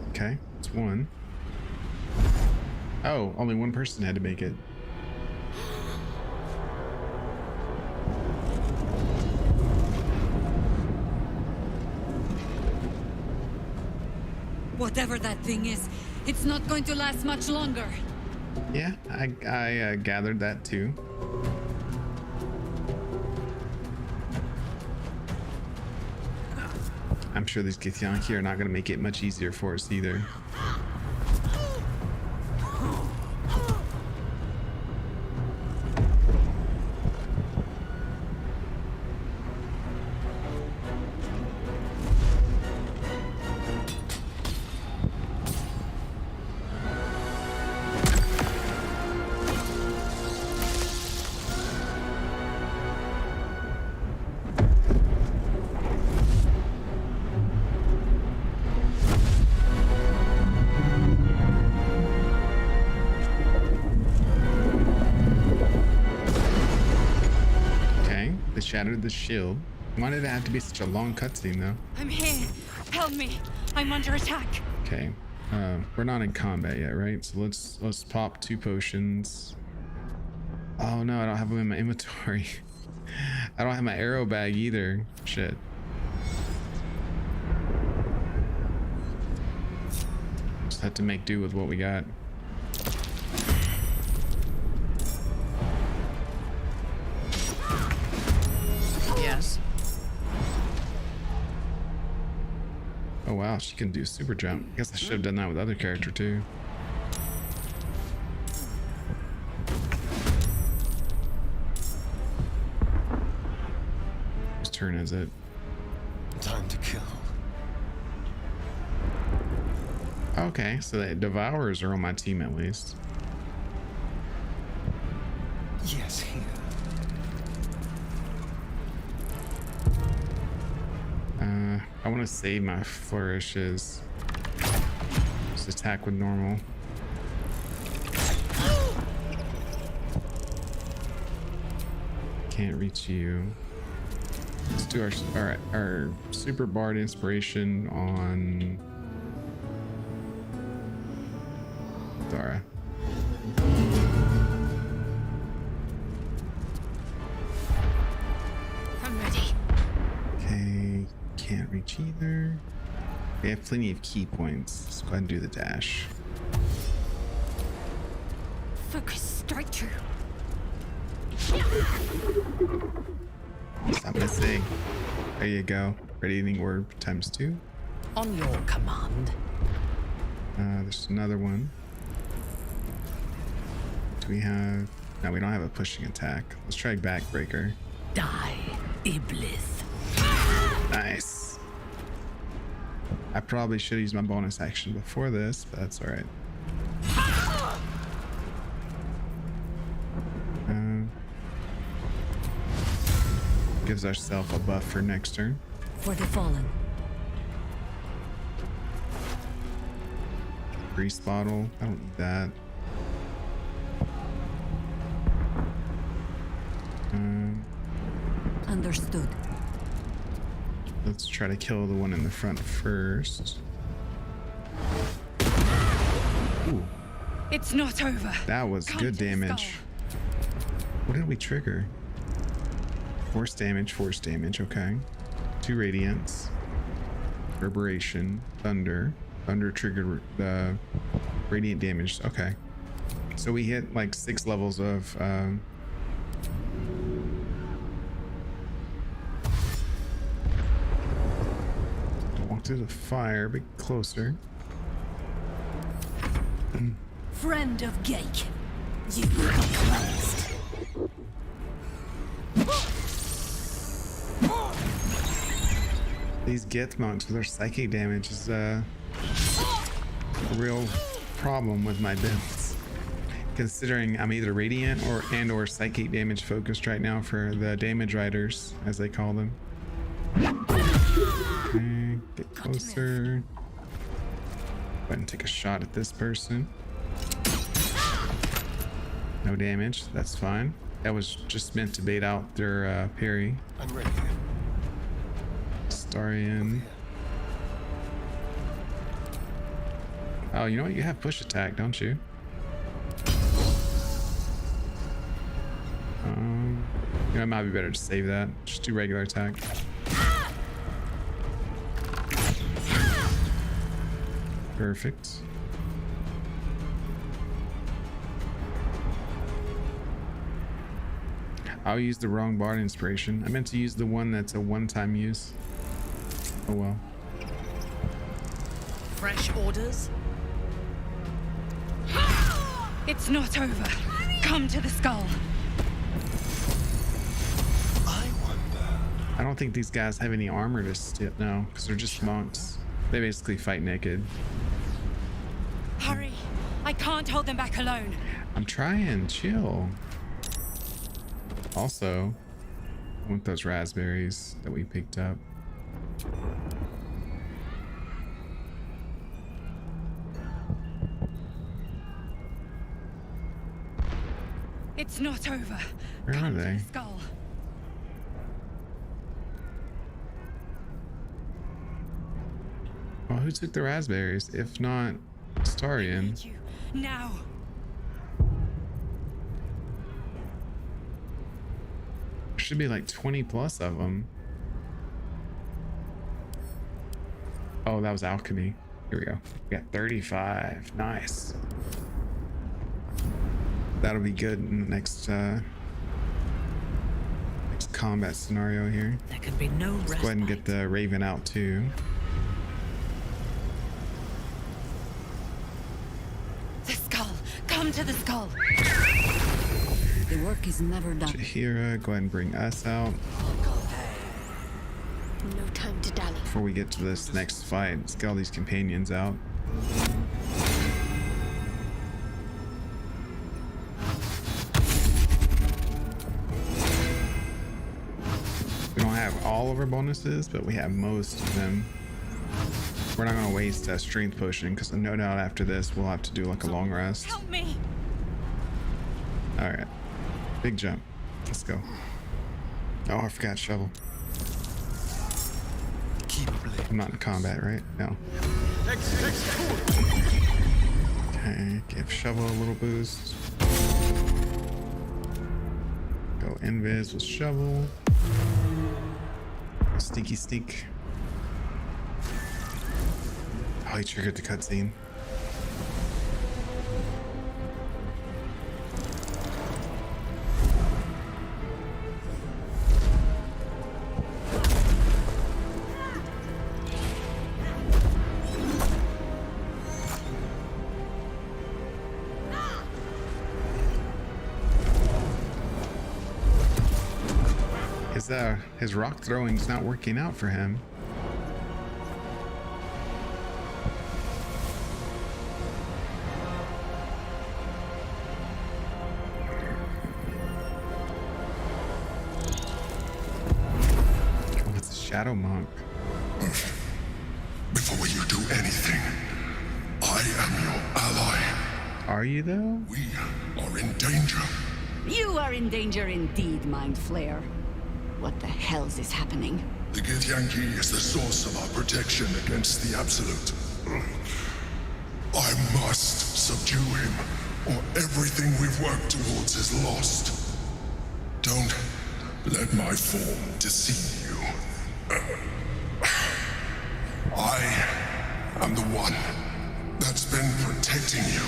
Okay, it's one. Oh, only one person had to make it. Whatever that thing is, it's not going to last much longer. Yeah, I gathered that too. I'm sure these Githyanki are not going to make it much easier for us either. Shattered the shield. Why did it have to be such a long cutscene though? I'm here. Help me. I'm under attack. Okay. We're not in combat yet, right? So let's pop 2 potions. Oh no, I don't have them in my inventory. I don't have my arrow bag either. Shit. Just had to make do with what we got. Yes. Oh wow, she can do super jump. I guess I should have done that with other character too. Whose turn is it? Time to kill. Okay, so the Devourers are on my team at least. Yes, here. I want to save my flourishes. Just attack with normal. Can't reach you. Let's do our super bard inspiration on Dara. I'm ready. Okay, can't reach either. We have plenty of key points. Let's go ahead and do the dash. Focus straight through. Stop missing. There you go. Radiating orb ×2. On your command. There's another one. Do we have... No, we don't have a pushing attack. Let's try Backbreaker. Die, Iblis. Nice. I probably should have used my bonus action before this, but that's alright. Gives ourselves a buff for next turn. For the fallen. Grease bottle. I don't need that. Understood. Let's try to kill the one in the front first. Ooh. It's not over. That was Come good to the damage. What did we trigger? Force damage, okay. 2 radiance. Reverberation, thunder. Thunder triggered the radiant damage. Okay. So we hit like 6 levels of walk through the fire, but closer. Friend of Gake, you will be cleansed. These Geth monks with their psychic damage is a real problem with my builds. Considering I'm either radiant or psychic damage focused right now for the damage riders, as they call them. Okay, get closer. Go ahead and take a shot at this person. No damage, that's fine. That was just meant to bait out their parry. I'm ready. Astarian. Oh, you know what? You have push attack, don't you? You know, it might be better to save that. Just do regular attack. Perfect. I'll use the wrong bard inspiration. I meant to use the one that's a one-time use. Oh well. Fresh orders? It's not over. Come to the skull. I don't think these guys have any armor to steal. No, because they're just monks. They basically fight naked. Hurry! I can't hold them back alone. I'm trying, chill. Also, I want those raspberries that we picked up. It's not over. Where are they? Skull. Well, who took the raspberries? If not Astarian. Now. There should be like 20 plus of them. Oh, that was alchemy. Here we go. We got 35. Nice. That'll be good in the next combat scenario here. There can be no Let's go ahead and get the Raven out too. The skull. Come to the skull. The work is never done. Jahira, go ahead and bring us out. No time to dally. Before we get to this next fight, let's get all these companions out. We don't have all of our bonuses, but we have most of them. We're not going to waste a strength potion because no doubt after this we'll have to do like a long rest. Help me. All right, big jump. Let's go. Oh, I forgot shovel. I'm not in combat, right? No. Okay, give shovel a little boost. Go invis with shovel. Sneaky sneak. Oh, he triggered the cutscene. His rock throwing's not working out for him. Oh, it's a shadow monk. Before you do anything, I am your Are you though? We are in danger. You are in danger indeed, Mind Flayer. What the hell's is happening? The Githyanki is the source of our protection against the Absolute. I must subdue him, or everything we've worked towards is lost. Don't let my form deceive you. I am the one that's been protecting you.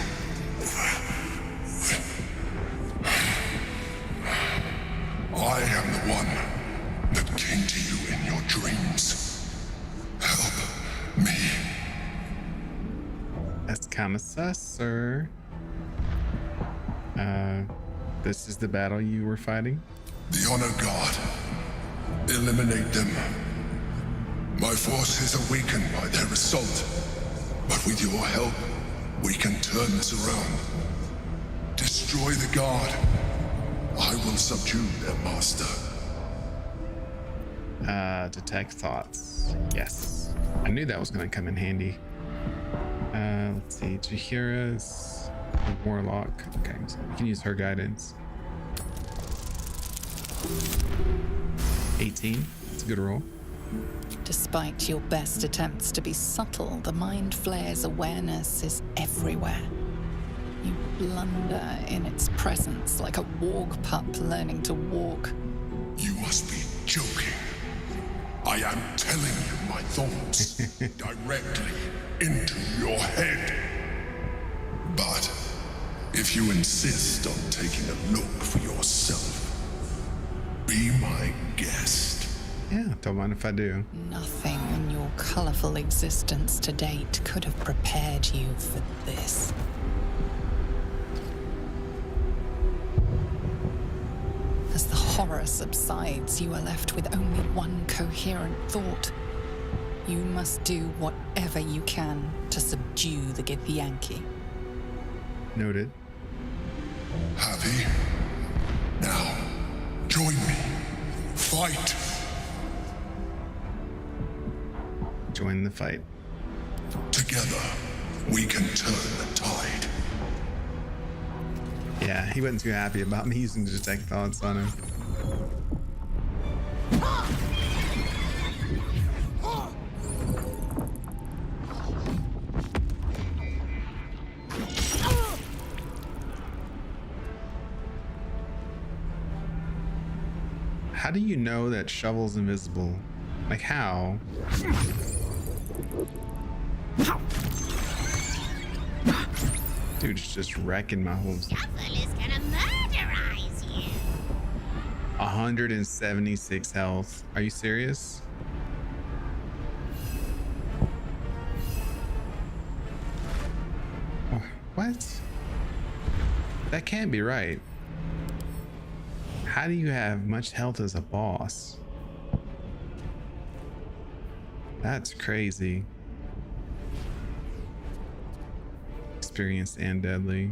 I am the one that came to you in your dreams. Help me. That's kind of sus, sir. This is the battle you were fighting? The Honor God. Eliminate them. My forces are weakened by their assault. But with your help, we can turn this around. Destroy the God. I will subdue their master. Detect thoughts. Yes. I knew that was going to come in handy. Let's see. Jahira's a warlock. Okay, so we can use her guidance. 18. It's a good roll. Despite your best attempts to be subtle, the Mind Flayer's awareness is everywhere. You blunder in its presence like a warg pup learning to walk. You must be joking. I am telling you my thoughts directly into your head. But if you insist on taking a look for yourself, be my guest. Yeah, don't mind if I do. Nothing in your colorful existence to date could have prepared you for this. As the horror subsides, you are left with only one coherent thought. You must do whatever you can to subdue the Githyanki. Noted. Happy? Now, join me. Fight! Join the fight. Together, we can turn the tide. Yeah, he wasn't too happy about me using the detect thoughts on him. How do you know that Shovel's invisible? Like how? Dude's just wrecking my whole... Shovel is gonna murderize you. 176 health. Are you serious? What? That can't be right. How do you have much health as a boss? That's crazy. Experienced and deadly.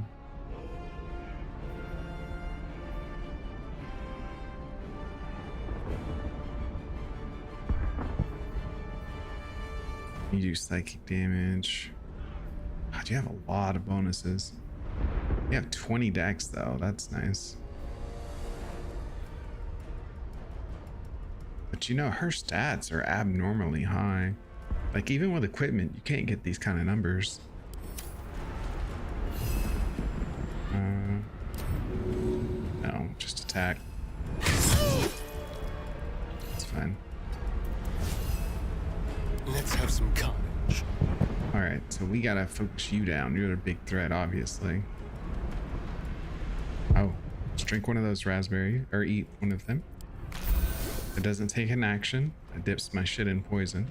You do psychic damage. God, you have a lot of bonuses. You have 20 decks though, that's nice. But you know, her stats are abnormally high. Like even with equipment, you can't get these kind of numbers. No, just attack. It's fine. Let's have some carnage. All right, so we gotta focus you down. You're a big threat, obviously. Oh, let's drink one of those raspberries, or eat one of them. It doesn't take an action. It dips my shit in poison.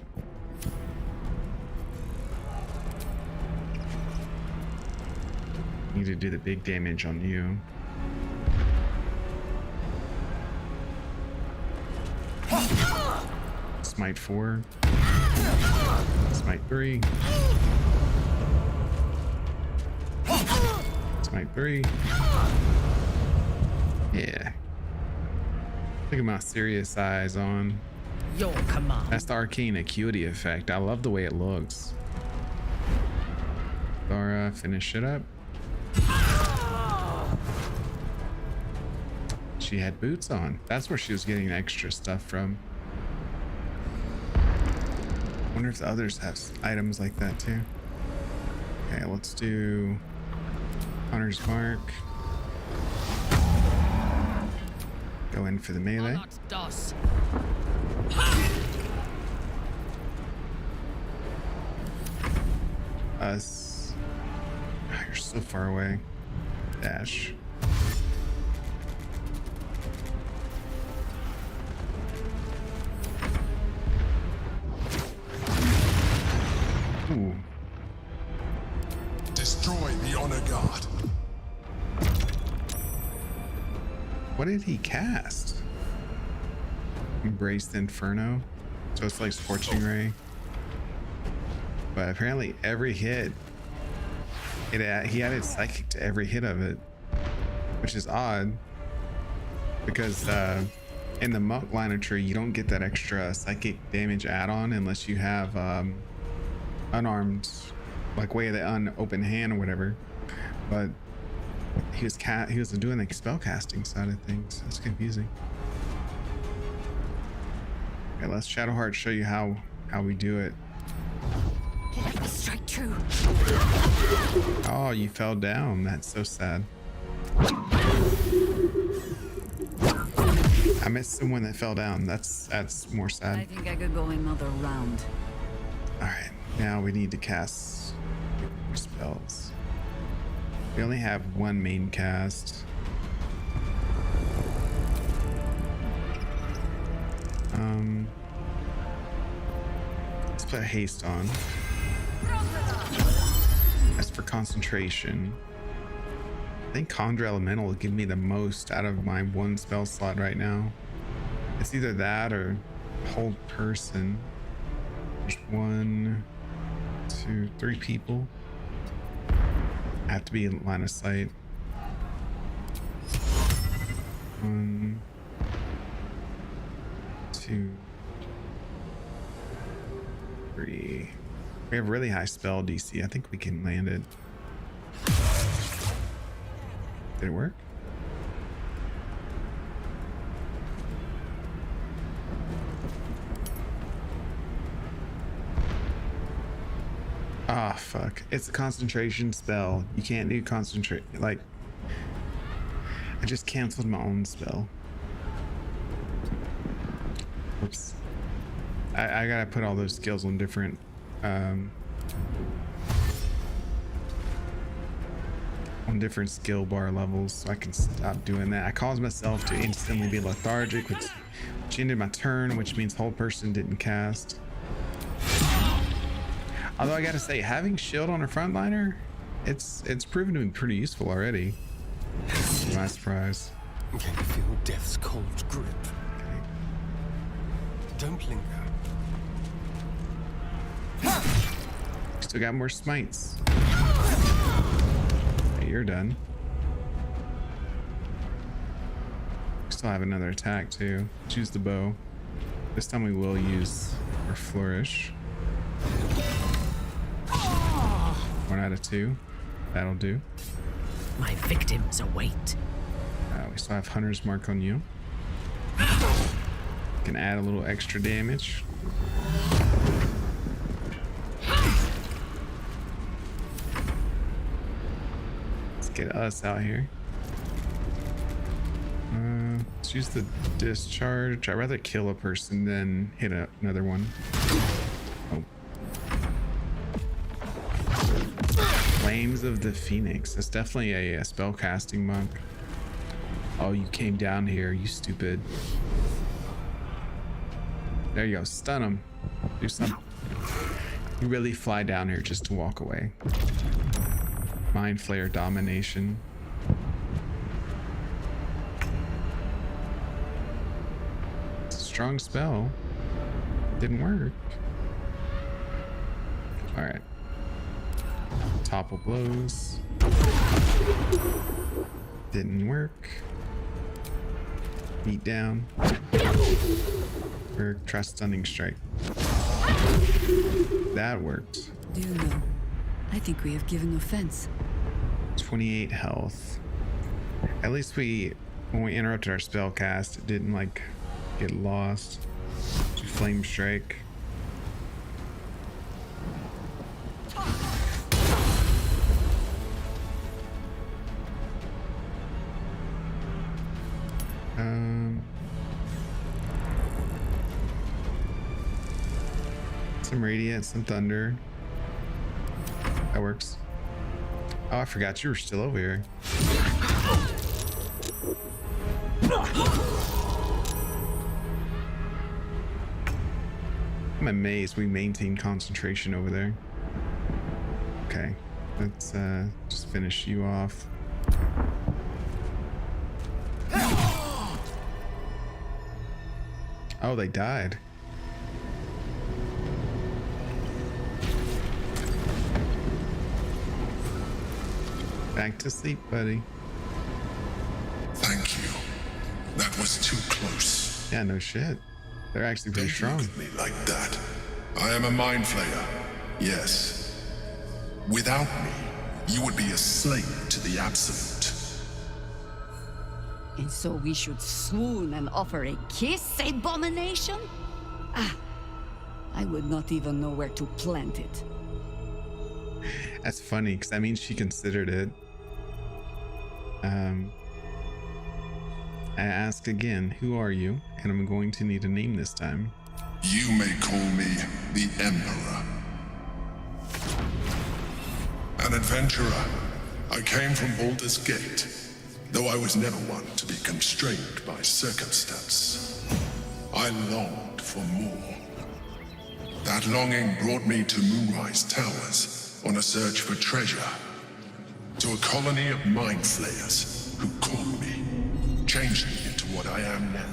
Need to do the big damage on you. Smite 4. Smite 3. Smite 3. Yeah. Look at my serious eyes on. Your command. That's the arcane acuity effect. I love the way it looks. Dara, finish it up. She had boots on. That's where she was getting extra stuff from. Wonder if the others have items like that too. Okay, let's do Hunter's Mark. Go in for the melee. Us. Oh, you're so far away. Dash. Ooh. Destroy the honor guard. What did he cast? Embrace the Inferno. So it's like Scorching Ray. But apparently every hit, he added Psychic to every hit of it, which is odd because in the Monk liner tree you don't get that extra Psychic damage add-on unless you have unarmed, like Way of the Unopened Hand or whatever. But he was doing the spell casting side of things. That's confusing. Okay, let's Shadowheart show you how we do it. Let me strike true. Oh, you fell down. That's so sad. I missed someone that fell down. That's more sad. I think I could go another round. All right, now we need to cast more spells. We only have one main cast. Let's put haste on. As for concentration, I think Conjure Elemental will give me the most out of my one spell slot right now. It's either that or Hold Person. There's 1, 2, 3 people. Have to be in line of sight. 1, 2, 3. We have really high spell DC. I think we can land it. Did it work? Ah, fuck. It's a concentration spell. You can't do concentrate. Like, I just canceled my own spell. Oops. I gotta put all those skills on different on different skill bar levels so I can stop doing that. I caused myself to instantly be lethargic, which ended my turn, which means Hold Person didn't cast. Although I gotta say, having shield on a frontliner, it's proven to be pretty useful already. To my surprise. Can you feel death's cold grip? Okay. Don't linger. Still got more smites. Okay, you're done. Still have another attack too. Choose the bow. This time we will use our flourish. 1 out of 2. That'll do. My victims await. We still have Hunter's Mark on you. Can add a little extra damage. Let's get us out here. Let's use the discharge. I'd rather kill a person than hit another one. Oh. Flames of the Phoenix. That's definitely a spell casting monk. Oh, you came down here, you stupid. There you go. Stun him. Do something. You really fly down here just to walk away. Mind Flayer Domination. It's a strong spell. Didn't work. Alright. Topple blows. Didn't work. Beat down. Or try stunning strike. That worked. Do you know? I think we have given offense. 28 health. At least when we interrupted our spell cast, it didn't like get lost to flame strike. Some radiant, some thunder. That works. Oh, I forgot you were still over here. I'm amazed we maintain concentration over there. Okay, let's just finish you off. Oh, they died. Back to sleep, buddy. Thank you. That was too close. Yeah, no shit. They're actually pretty strong. Don't look at me like that. I am a mind flayer. Yes. Without me, you would be a slave to the Absolute. And so we should swoon and offer a kiss, abomination? Ah, I would not even know where to plant it. That's funny, because that means she considered it. I ask again, who are you? And I'm going to need a name this time. You may call me the Emperor. An adventurer. I came from Baldur's Gate, though I was never one to be constrained by circumstance. I longed for more. That longing brought me to Moonrise Towers on a search for treasure. To a colony of mind flayers who caught me, changed me into what I am now.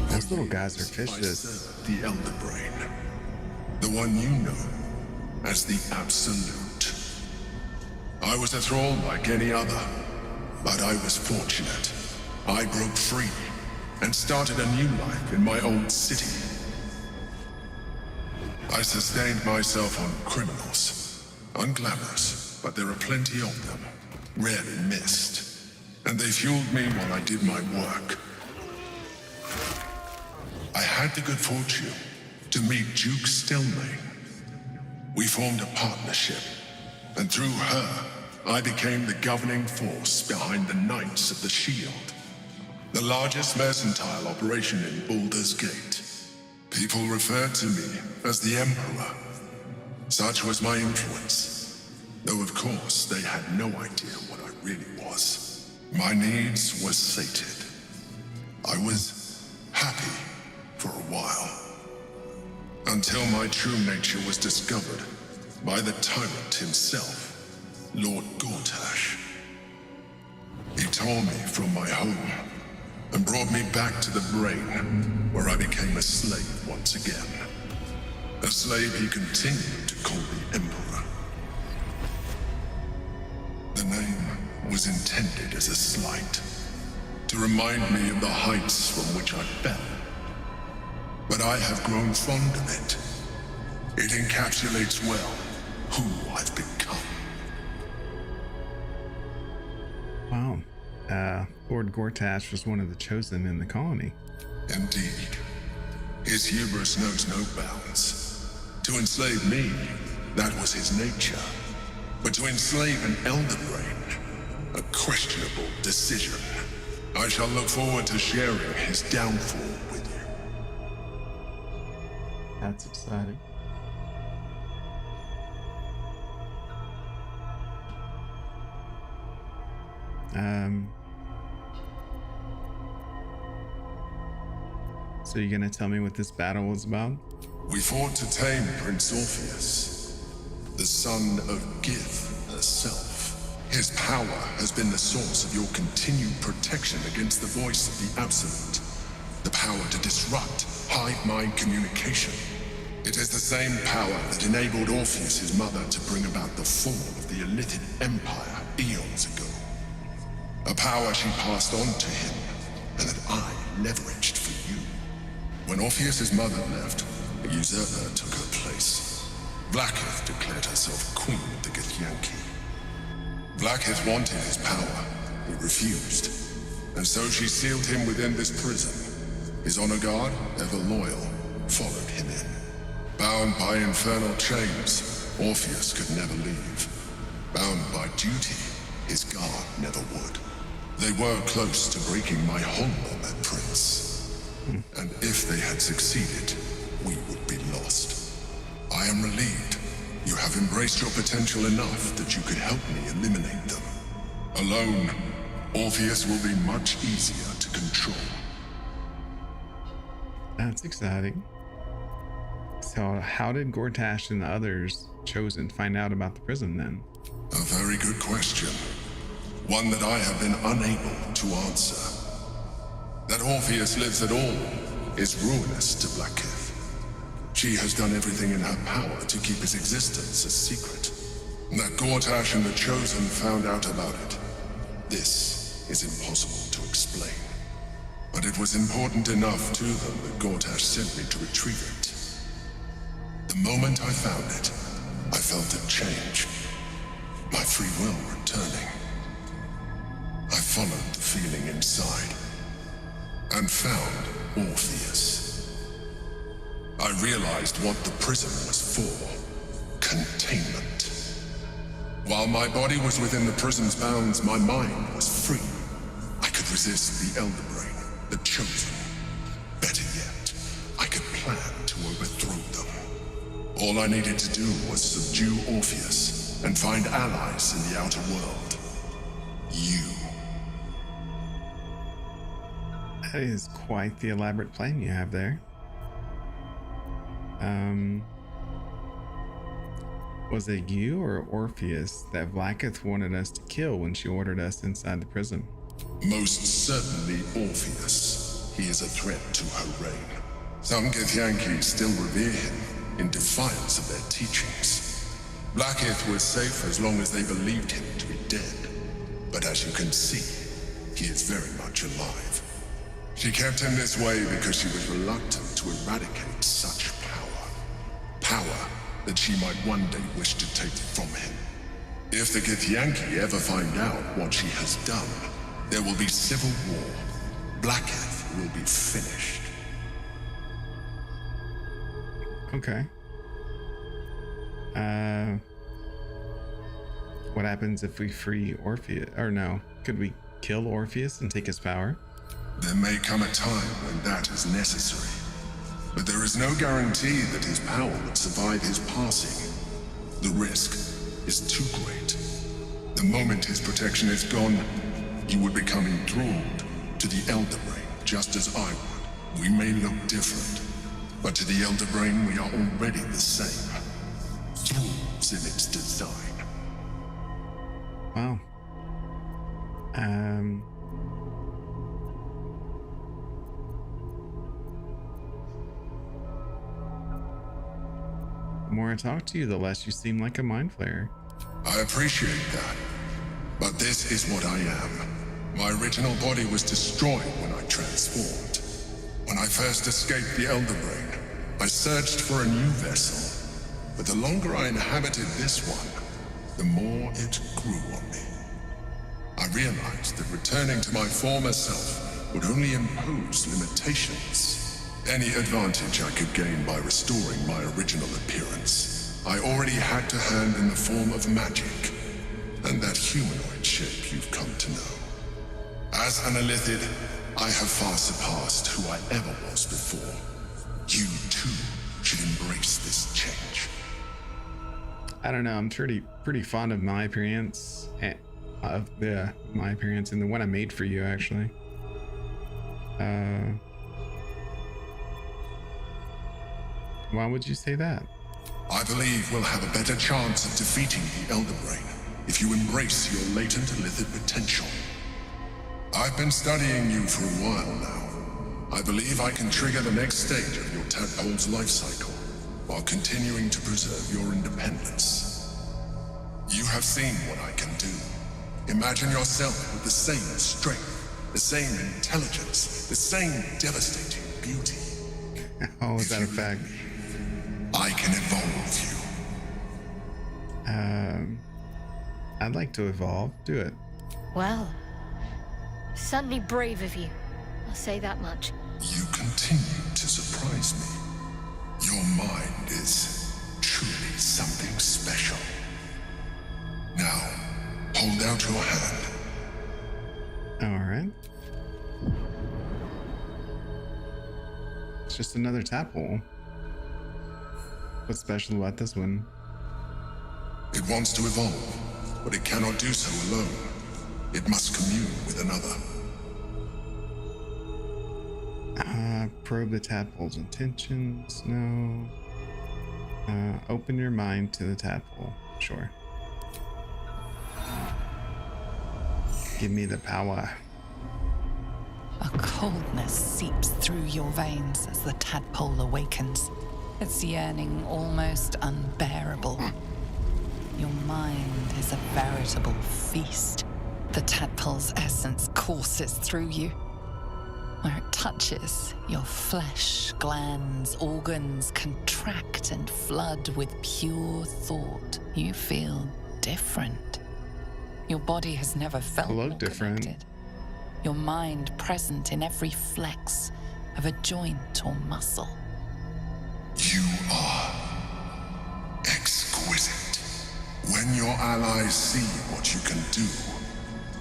Those little guys are fishes. The Elder Brain. The one you know as the Absolute. I was a thrall like any other, but I was fortunate. I broke free and started a new life in my old city. I sustained myself on criminals. Unglamorous, but there are plenty of them. Rarely missed. And they fueled me while I did my work. I had the good fortune to meet Duke Stelmane. We formed a partnership, and through her, I became the governing force behind the Knights of the Shield, the largest mercantile operation in Baldur's Gate. People referred to me as the Emperor. Such was my influence, though of course they had no idea what I really was. My needs were sated. I was happy for a while, until my true nature was discovered by the tyrant himself, Lord Gortash. He tore me from my home and brought me back to the Brain, where I became a slave once again. A slave he continued to call the Emperor. The name was intended as a slight, to remind me of the heights from which I fell. But I have grown fond of it. It encapsulates well who I've become. Wow. Lord Gortash was one of the chosen in the colony. Indeed. His hubris knows no bounds. To enslave me, that was his nature. But to enslave an Elder Brain, a questionable decision. I shall look forward to sharing his downfall with you. That's exciting. So you're gonna tell me what this battle was about? We fought to tame Prince Orpheus, the son of Gith herself. His power has been the source of your continued protection against the voice of the Absolute. The power to disrupt hive mind communication. It is the same power that enabled Orpheus' mother to bring about the fall of the Illithid Empire eons ago. A power she passed on to him, and that I leveraged for you. When Orpheus' mother left, a usurper took her place. Blacketh declared herself queen of the Githyanki. Blacketh wanted his power. He refused. And so she sealed him within this prison. His honor guard, ever loyal, followed him in. Bound by infernal chains, Orpheus could never leave. Bound by duty, his guard never would. They were close to breaking my home, Prince. And if they had succeeded, we would be lost. I am relieved. You have embraced your potential enough that you could help me eliminate them. Alone, Orpheus will be much easier to control. That's exciting. So how did Gortash and the others chosen find out about the prison then? A very good question. One that I have been unable to answer. That Orpheus lives at all is ruinous to Blackith. She has done everything in her power to keep his existence a secret. That Gortash and the Chosen found out about it. This is impossible to explain. But it was important enough to them that Gortash sent me to retrieve it. The moment I found it, I felt a change. My free will returning. I followed the feeling inside and found Orpheus. I realized what the prison was for. Containment. While my body was within the prison's bounds, my mind was free. I could resist the Elder Brain, the Chosen. Better yet, I could plan to overthrow them. All I needed to do was subdue Orpheus and find allies in the outer world. You. That is quite the elaborate plan you have there. Was it you or Orpheus that Blacketh wanted us to kill when she ordered us inside the prison? Most certainly Orpheus. He is a threat to her reign. Some Githyanki still revere him in defiance of their teachings. Blacketh was safe as long as they believed him to be dead. But as you can see, he is very much alive. She kept him this way because she was reluctant to eradicate such power. Power that she might one day wish to take from him. If the Githyanki ever find out what she has done, there will be civil war. Blacketh will be finished. Okay. What happens if we free Orpheus? Or no, could we kill Orpheus and take his power? There may come a time when that is necessary. But there is no guarantee that his power would survive his passing. The risk is too great. The moment his protection is gone, you would become enthralled to the Elder Brain, just as I would. We may look different, but to the Elder Brain we are already the same. Tools in its design. Wow. The more I talk to you, the less you seem like a mind flayer. I appreciate that. But this is what I am. My original body was destroyed when I transformed. When I first escaped the Elder Brain, I searched for a new vessel. But the longer I inhabited this one, the more it grew on me. I realized that returning to my former self would only impose limitations. Any advantage I could gain by restoring my original appearance, I already had to hand in the form of magic, and that humanoid shape you've come to know. As an Illithid, I have far surpassed who I ever was before. You too should embrace this change. I don't know, I'm pretty fond of my appearance, my appearance and the one I made for you, actually. Why would you say that? I believe we'll have a better chance of defeating the Elder Brain if you embrace your latent Illithid potential. I've been studying you for a while now. I believe I can trigger the next stage of your tadpole's life cycle while continuing to preserve your independence. You have seen what I can do. Imagine yourself with the same strength, the same intelligence, the same devastating beauty. Oh, is that a fact? I can evolve you. I'd like to evolve. Do it. Well, certainly brave of you. I'll say that much. You continue to surprise me. Your mind is truly something special. Now, hold out your hand. All right. It's just another tadpole. What's special about this one? It wants to evolve, but it cannot do so alone. It must commune with another. Probe the tadpole's intentions. No. Open your mind to the tadpole. Sure. Give me the power. A coldness seeps through your veins as the tadpole awakens, its yearning almost unbearable. Your mind is a veritable feast. The tadpole's essence courses through you. Where it touches, your flesh, glands, organs contract and flood with pure thought. You feel different. Your body has never felt more connected. Your mind present in every flex of a joint or muscle. You are exquisite. When your allies see what you can do,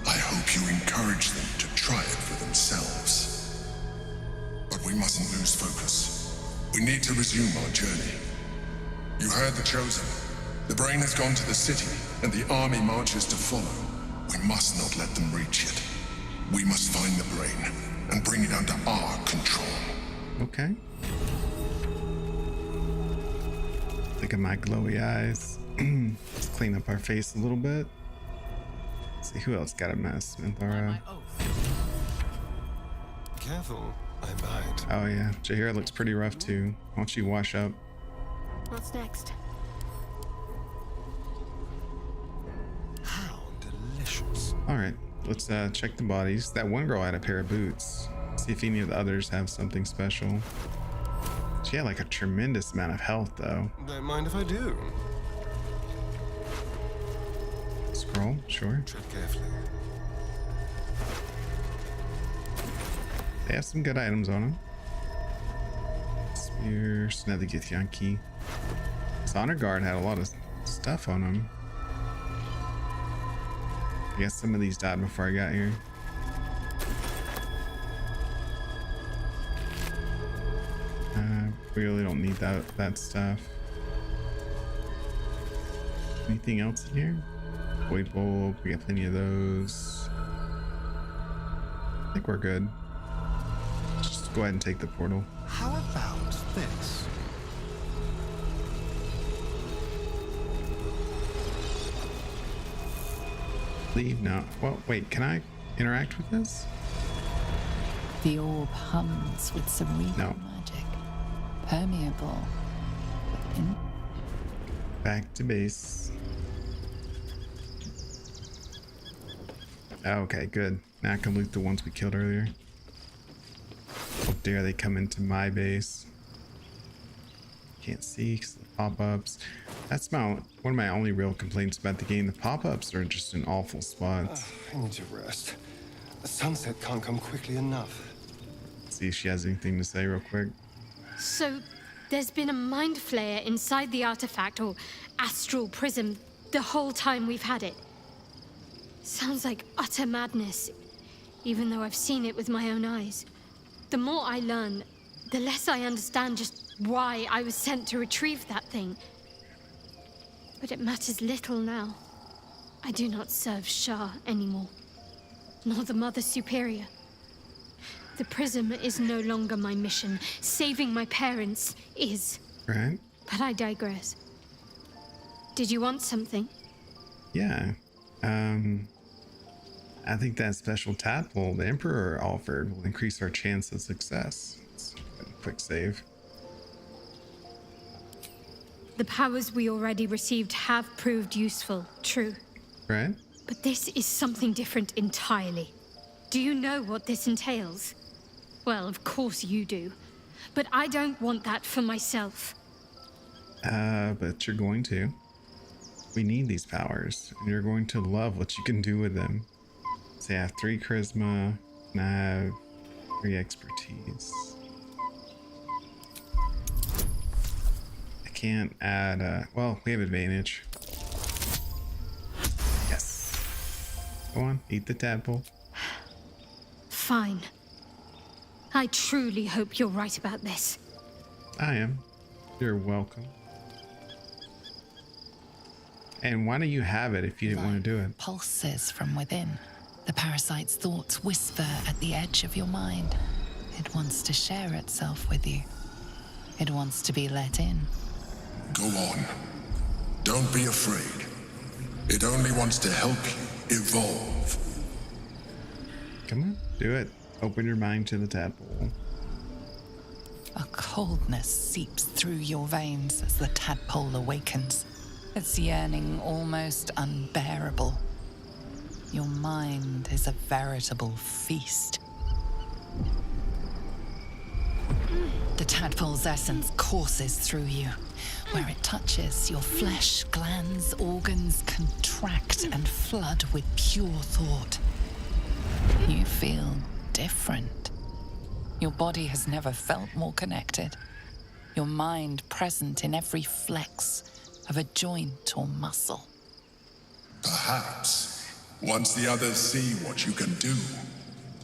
I hope you encourage them to try it for themselves. But we mustn't lose focus. We need to resume our journey. You heard the Chosen. The brain has gone to the city, and the army marches to follow. We must not let them reach it. We must find the brain and bring it under our control. Okay. Look at my glowy eyes. Let's clean up our face a little bit. Let's see who else got a mess. Minthara. Careful, I'm behind. Oh yeah, Jaheira looks pretty rough too. Why don't you wash up? What's next? How delicious. All right, let's check the bodies. That one girl had a pair of boots. See if any of the others have something special. She had like a tremendous amount of health though. Don't mind if I do. Scroll, sure. Tread carefully. They have some good items on them. Spear, Snethy Githyanki. This honor guard had a lot of stuff on them. I guess some of these died before I got here. We really don't need that stuff. Anything else in here? Void bulb, we got plenty of those. I think we're good. Just go ahead and take the portal. How about this? Leave now. Well, wait, can I interact with this? The orb hums with cerebral magic, permeable within. Back to base. Okay, good. Now I can loot the ones we killed earlier. How dare they come into my base? Can't see because of the pop-ups. That's one of my only real complaints about the game. The pop-ups are just in awful spots. I need to rest. The sunset can't come quickly enough. See if she has anything to say real quick. So, there's been a mind flayer inside the artifact, or astral prism, the whole time we've had it. Sounds like utter madness, even though I've seen it with my own eyes. The more I learn, the less I understand just why I was sent to retrieve that thing. But it matters little now. I do not serve Shah anymore, nor the Mother Superior. The prism is no longer my mission. Saving my parents is. Right. But I digress. Did you want something? Yeah. I think that special tadpole the Emperor offered will increase our chance of success. Let's quick save. The powers we already received have proved useful, true. Right. But this is something different entirely. Do you know what this entails? Well, of course you do. But I don't want that for myself. But you're going to. We need these powers, and you're going to love what you can do with them. So I have 3 charisma, and I have 3 expertise. I can't add, well, we have advantage. Yes. Go on, eat the tadpole. Fine. I truly hope you're right about this. I am. You're welcome. And why do you have it if you didn't want to do it? Pulses from within. The parasite's thoughts whisper at the edge of your mind. It wants to share itself with you. It wants to be let in. Go on. Don't be afraid. It only wants to help you evolve. Come on, do it. Open your mind to the tadpole. A coldness seeps through your veins as the tadpole awakens. Its yearning almost unbearable. Your mind is a veritable feast. The tadpole's essence courses through you. Where it touches, your flesh, glands, organs contract and flood with pure thought. You feel different. Your body has never felt more connected. Your mind present in every flex of a joint or muscle. Perhaps, once the others see what you can do,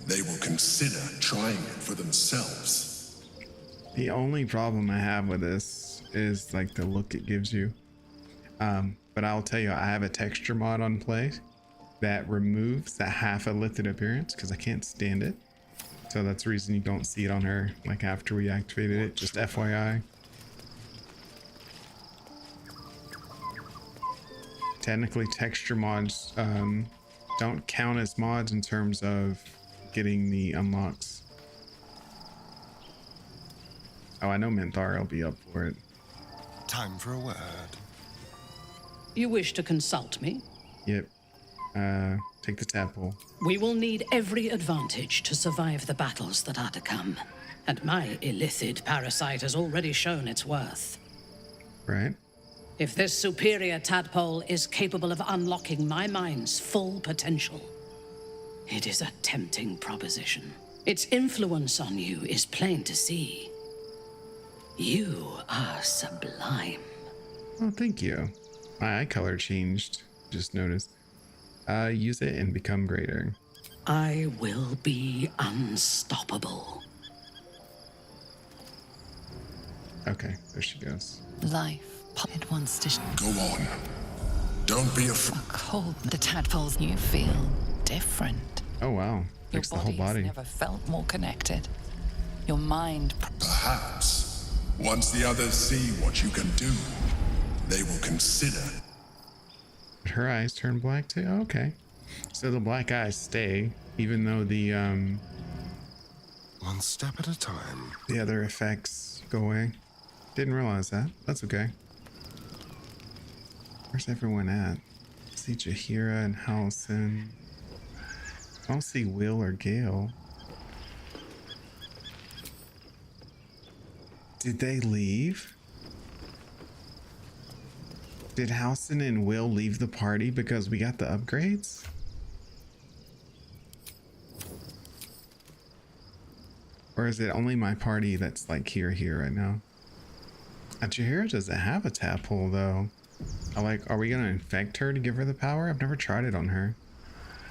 they will consider trying it for themselves. The only problem I have with this is like the look it gives you. But I'll tell you, I have a texture mod on play that removes the half illithid appearance because I can't stand it. So that's the reason you don't see it on her like after we activated it, just FYI. Technically, texture mods don't count as mods in terms of getting the unlocks. Oh, I know Menthar will be up for it. Time for a word. You wish to consult me? Yep. Take the tadpole. We will need every advantage to survive the battles that are to come. And my illithid parasite has already shown its worth. Right. If this superior tadpole is capable of unlocking my mind's full potential, it is a tempting proposition. Its influence on you is plain to see. You are sublime. Oh, thank you. My eye color changed. Just noticed. Use it and become greater. I will be unstoppable. Okay, there she goes. Life. It wants to go on. Don't be afraid. A cold. The tadpoles. You feel different. Oh wow. Your Fix the whole body. Never felt more connected. Your mind. Perhaps, once the others see what you can do, they will consider. Her eyes turn black too? Oh, okay. So the black eyes stay, even though the one step at a time. The other effects go away. Didn't realize that. That's okay. Where's everyone at? I see Jaheira and Halson. I don't see Will or Gale. Did they leave? Did Halson and Will leave the party because we got the upgrades? Or is it only my party that's like here right now? Jaheira doesn't have a tadpole though. Are we gonna infect her to give her the power? I've never tried it on her.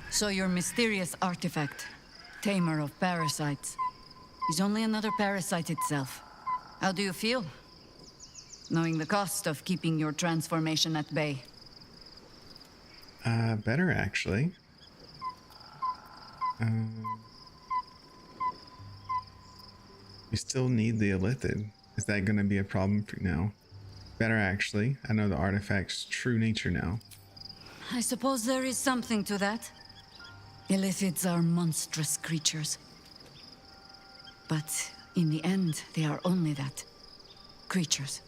So your mysterious artifact, tamer of parasites, is only another parasite itself. How do you feel? Knowing the cost of keeping your transformation at bay. Better actually. We still need the illithid. Is that gonna be a problem for you now? Better actually. I know the artifact's true nature now. I suppose there is something to that. Illithids are monstrous creatures. But in the end, they are only that. Creatures.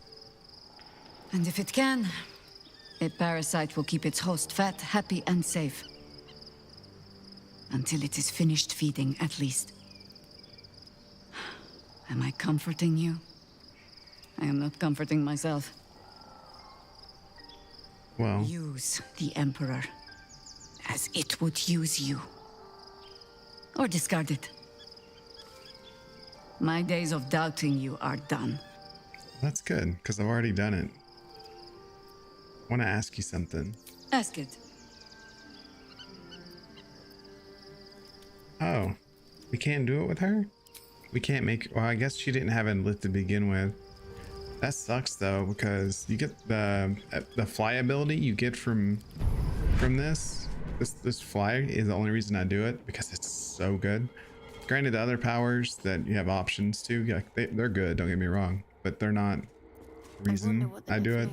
And if it can, a parasite will keep its host fat, happy, and safe. Until it is finished feeding, at least. Am I comforting you? I am not comforting myself. Well, use the Emperor as it would use you. Or discard it. My days of doubting you are done. that's good, because I've already done it. I want to ask you something. Ask it. Oh, we can't do it with her? We can't make, well, I guess she didn't have it lit to begin with. That sucks though, because you get the fly ability you get from this fly is the only reason I do it, because it's so good. Granted, the other powers that you have options to, yeah, they're good, don't get me wrong, but they're not the reason I do it.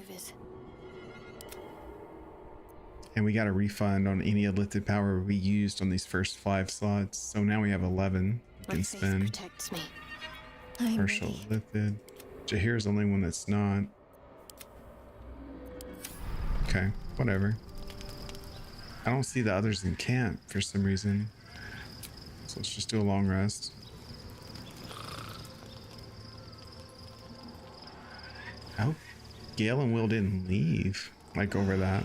And we got a refund on any lifted power we used on these first 5 slots, so now we have 11 we can spend. Protects me. Partial lifted. Jahir's the only one that's not. Okay, whatever. I don't see the others in camp for some reason. So let's just do a long rest. I hope Gale and Will didn't leave like over that.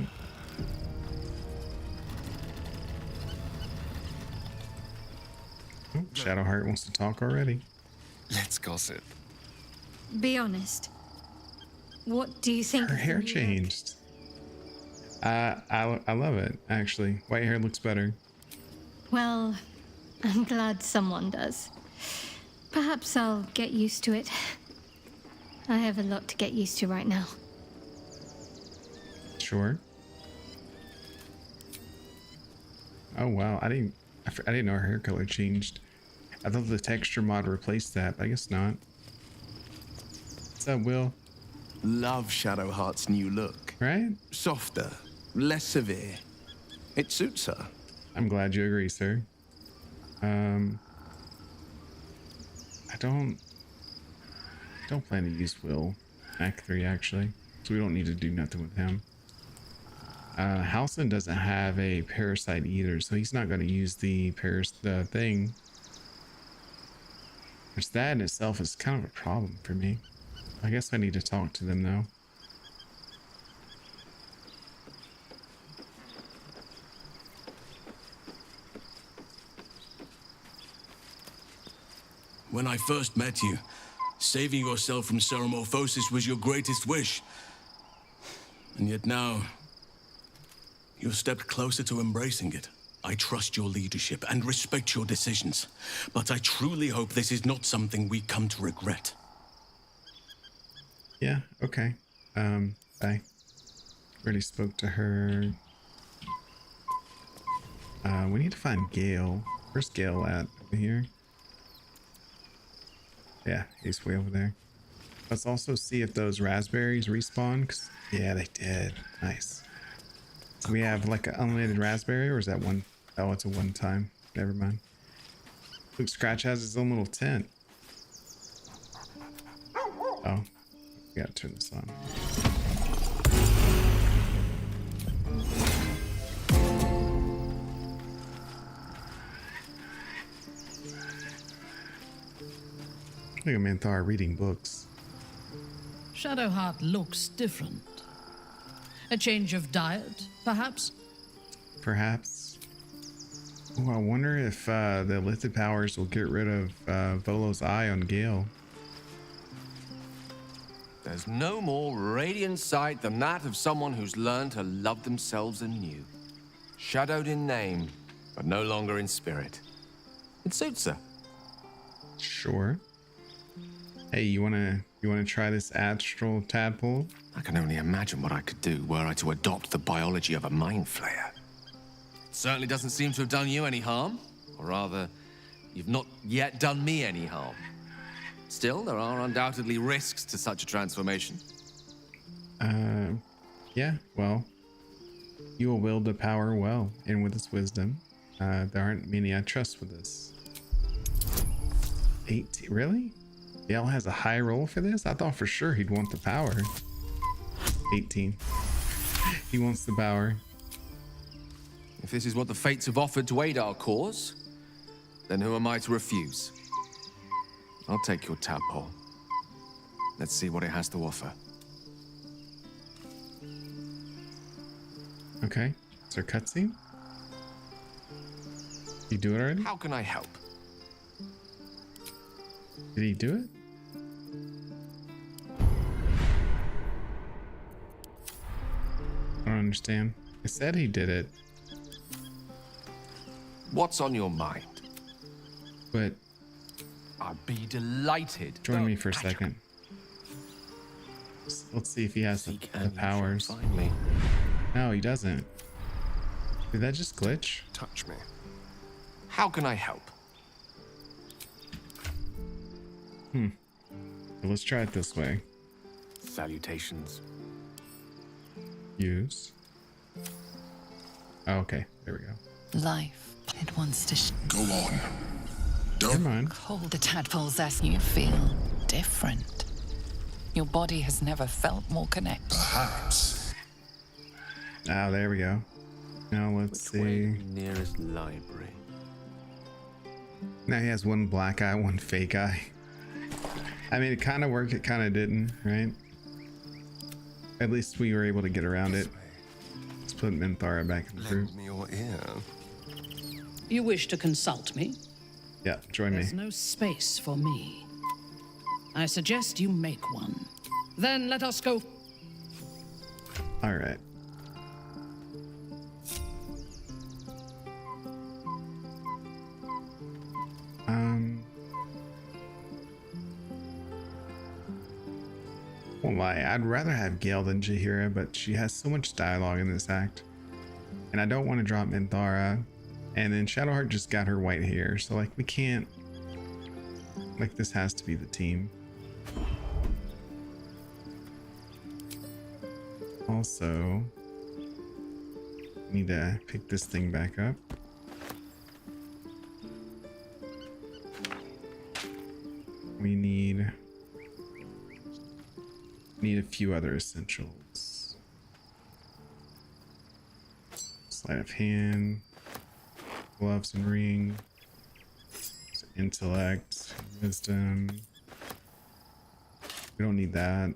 Oh, Shadowheart wants to talk already. Let's gossip. Be honest. What do you think? Her hair changed. I love it, actually. White hair looks better. Well, I'm glad someone does. Perhaps I'll get used to it. I have a lot to get used to right now. Sure. Oh wow, I didn't know her hair color changed. I thought the texture mod replaced that, but I guess not. What's up, Will? Love Shadowheart's new look. Right? Softer, less severe. It suits her. I'm glad you agree, sir. I don't plan to use Will Act 3 actually, so we don't need to do nothing with him. Halson doesn't have a parasite either, so he's not going to use the thing. Which that in itself is kind of a problem for me. I guess I need to talk to them though. When I first met you, saving yourself from ceremorphosis was your greatest wish. And yet now, you've stepped closer to embracing it. I trust your leadership and respect your decisions, but I truly hope this is not something we come to regret. Yeah, okay. I already spoke to her. We need to find Gale. Where's Gale at? Over here? Yeah, he's way over there. Let's also see if those raspberries respawn. Yeah, they did. Nice. So we have like an unlimited raspberry, or is that one? Oh, it's a one time. Never mind. Look, Scratch has his own little tent. Oh, we gotta turn this on. Look at Manthar reading books. Shadowheart looks different. A change of diet, perhaps? Perhaps. Oh, I wonder if the lifted powers will get rid of Volo's eye on Gale. There's no more radiant sight than that of someone who's learned to love themselves anew. Shadowed in name, but no longer in spirit. It suits her. Sure. Hey, you wanna try this astral tadpole? I can only imagine what I could do were I to adopt the biology of a mind flayer. It certainly doesn't seem to have done you any harm. Or rather, you've not yet done me any harm. Still, there are undoubtedly risks to such a transformation. Yeah, well, you will wield the power well, and with its wisdom. There aren't many I trust with this. 18, really? Gale has a high roll for this? I thought for sure he'd want the power. 18. He wants the power. If this is what the fates have offered to aid our cause, then who am I to refuse? I'll take your tadpole. Let's see what it has to offer. Okay, it's our cutscene. You do it already? How can I help? Did he do it? I don't understand. I said he did it. What's on your mind? But I'd be delighted. join me for a second. Let's see if he has the powers. Find me. No, he doesn't. Did that just glitch? Touch me. How can I help? So let's try it this way. Salutations. Use. Oh, okay, there we go. Life, it wants to Go on. Never mind. hold the tadpoles as you feel different. Your body has never felt more connected. Perhaps. Ah, there we go. Now let's see. Nearest library. Now he has one black eye, one fake eye. I mean, it kind of worked, it kind of didn't, right? At least we were able to get around it. Let's put Minthara back in the group. Lend me your ear. You wish to consult me? Yeah, join me. There's no space for me. I suggest you make one. Then let us go. All right. Won't lie, I'd rather have Gale than Jaheira, but she has so much dialogue in this act. And I don't want to drop Minthara. And then Shadowheart just got her white hair, so like we can't... Like this has to be the team. Also, need to pick this thing back up. We need a few other essentials. Sleight of hand, gloves and ring, intellect, wisdom. We don't need that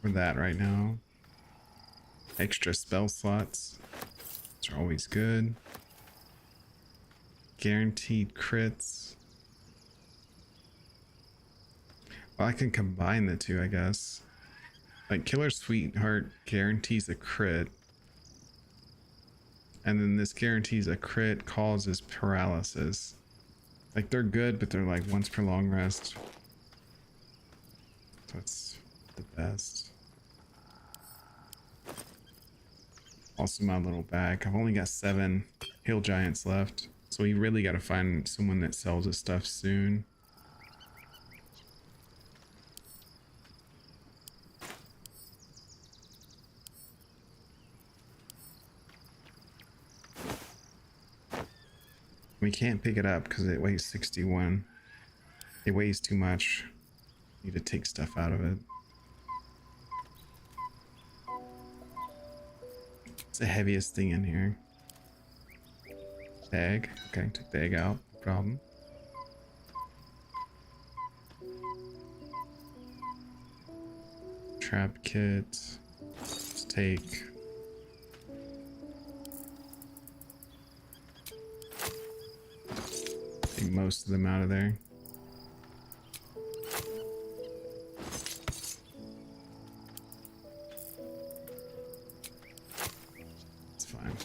or that right now. Extra spell slots, which are always good. Guaranteed crits. Well, I can combine the two, I guess. Like Killer Sweetheart guarantees a crit. And then this guarantees a crit causes paralysis. Like they're good, but they're like once per long rest. That's the best. Also my little bag. I've only got 7 hill giants left. So we really got to find someone that sells this stuff soon. We can't pick it up because it weighs 61. It weighs too much. Need to take stuff out of it. It's the heaviest thing in here. Egg. Okay, took the egg out. No problem. Trap kit. Let's take... most of them out of there. It's fine.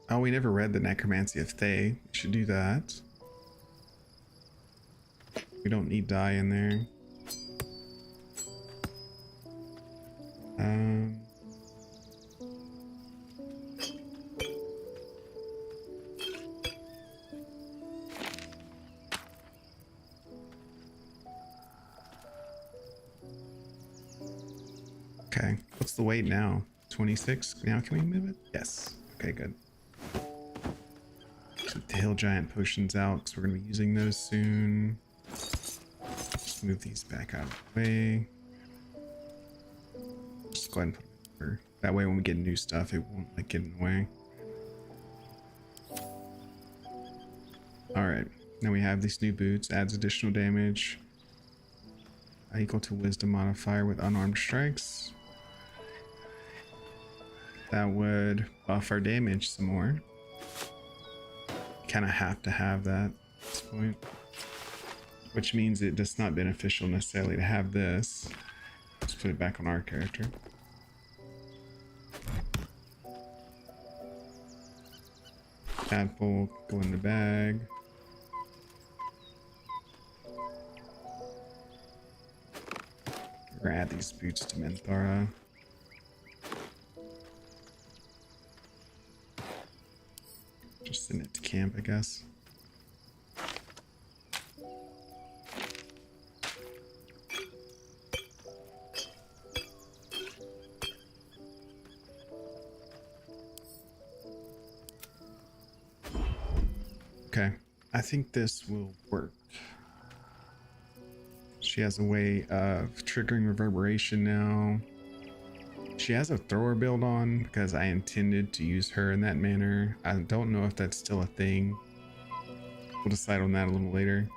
Oh, we never read the Necromancy of Thay. We should do that. We don't need dye in there. Okay, what's the weight now? 26? Now can we move it? Yes. Okay, good. Keep the hill giant potions out because we're going to be using those soon. Just move these back out of the way. Just go ahead and put them over. That way when we get new stuff, it won't like get in the way. Alright, now we have these new boots. Adds additional damage. Equal to wisdom modifier with unarmed strikes. That would buff our damage some more. Kind of have to have that at this point. Which means it does not beneficial necessarily to have this. Let's put it back on our character. Tadpole, go in the bag. We're gonna add these boots to Minthara. Just send it to camp, I guess. Okay, I think this will work. She has a way of triggering reverberation now. She has a thrower build on because I intended to use her in that manner. I don't know if that's still a thing. We'll decide on that a little later.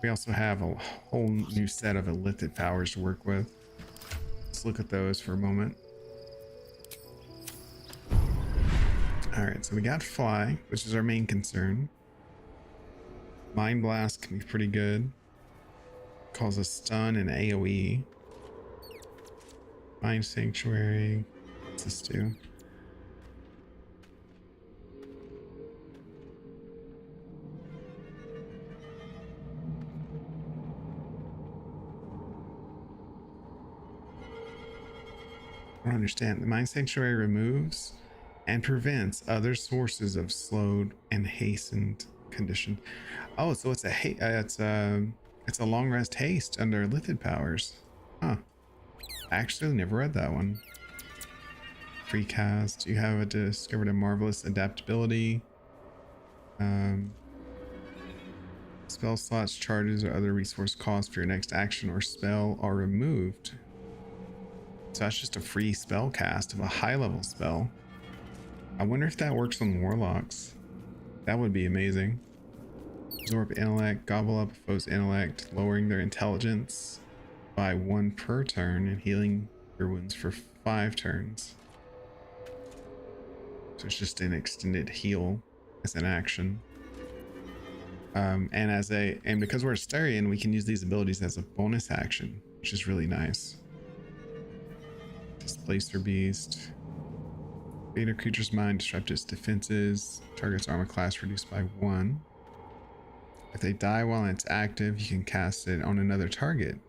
We also have a whole new set of illithid powers to work with. Let's look at those for a moment. Alright, so we got Fly, which is our main concern. Mind Blast can be pretty good. Causes stun and AoE. Mind Sanctuary. What's this do? I don't understand. The Mind Sanctuary removes and prevents other sources of slowed and hastened condition. Oh, so it's a long rest haste under Lithid powers. Huh. I actually never read that one. Free cast. You have discovered a marvelous adaptability. Spell slots, charges, or other resource costs for your next action or spell are removed. So that's just a free spell cast of a high level spell. I wonder if that works on warlocks. That would be amazing. Absorb intellect, gobble up a foe's intellect, lowering their intelligence by 1 per turn and healing your wounds for 5 turns. So it's just an extended heal as an action. And because we're Astarian, we can use these abilities as a bonus action, which is really nice. Displacer Beast. Beta creature's mind, disrupt its defenses. Target's armor class reduced by 1. If they die while it's active, you can cast it on another target.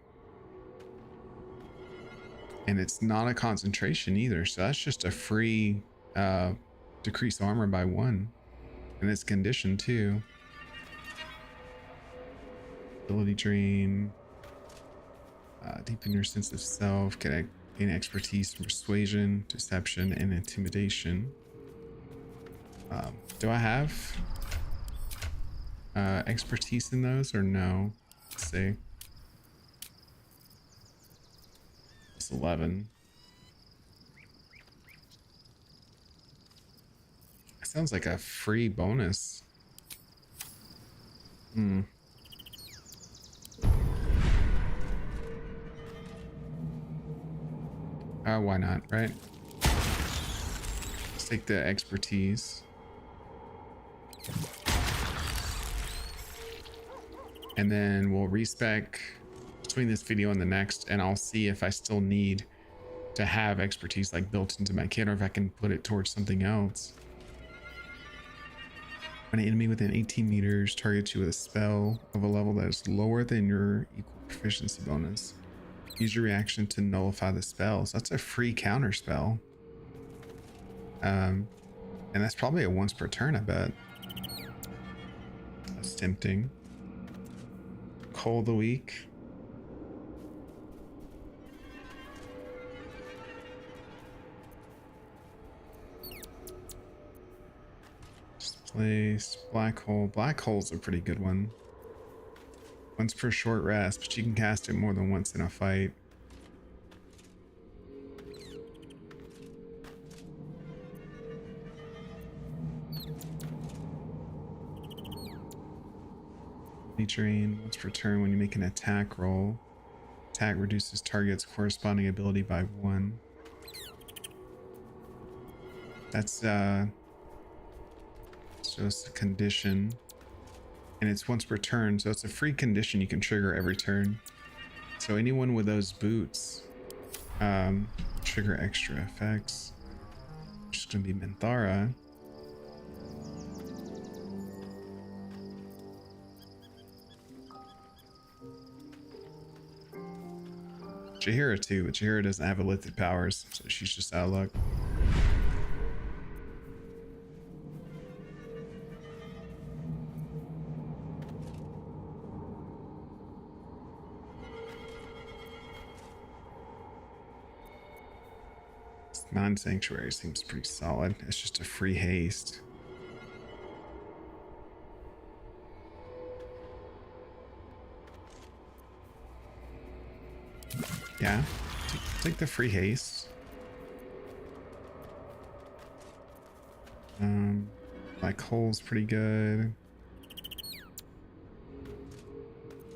And it's not a concentration either, so that's just a free decrease armor by 1. And it's conditioned too. Ability drain. Deepen your sense of self. Gain expertise from persuasion, deception, and intimidation. Do I have expertise in those or no? Let's see. It's 11. That sounds like a free bonus. Why not, right? Let's take the expertise. And then we'll respec between this video and the next, and I'll see if I still need to have expertise like built into my kit, or if I can put it towards something else. When an enemy within 18 meters targets you with a spell of a level that is lower than your equal proficiency bonus, use your reaction to nullify the spell. So that's a free counter spell. And that's probably a once per turn, I bet. That's tempting. Call of the week. Displace black hole. Black hole's a pretty good one. Once per short rest, but you can cast it more than once in a fight. Drain once per turn when you make an attack roll. Attack reduces target's corresponding ability by 1. That's just a condition, and it's once per turn, so it's a free condition you can trigger every turn. So anyone with those boots trigger extra effects, which is gonna be Minthara. Jaheira too, but Jaheira doesn't have elithid powers, so she's just out of luck. Non-sanctuary seems pretty solid. It's just a free haste. Yeah, take the free haste. Black hole's pretty good.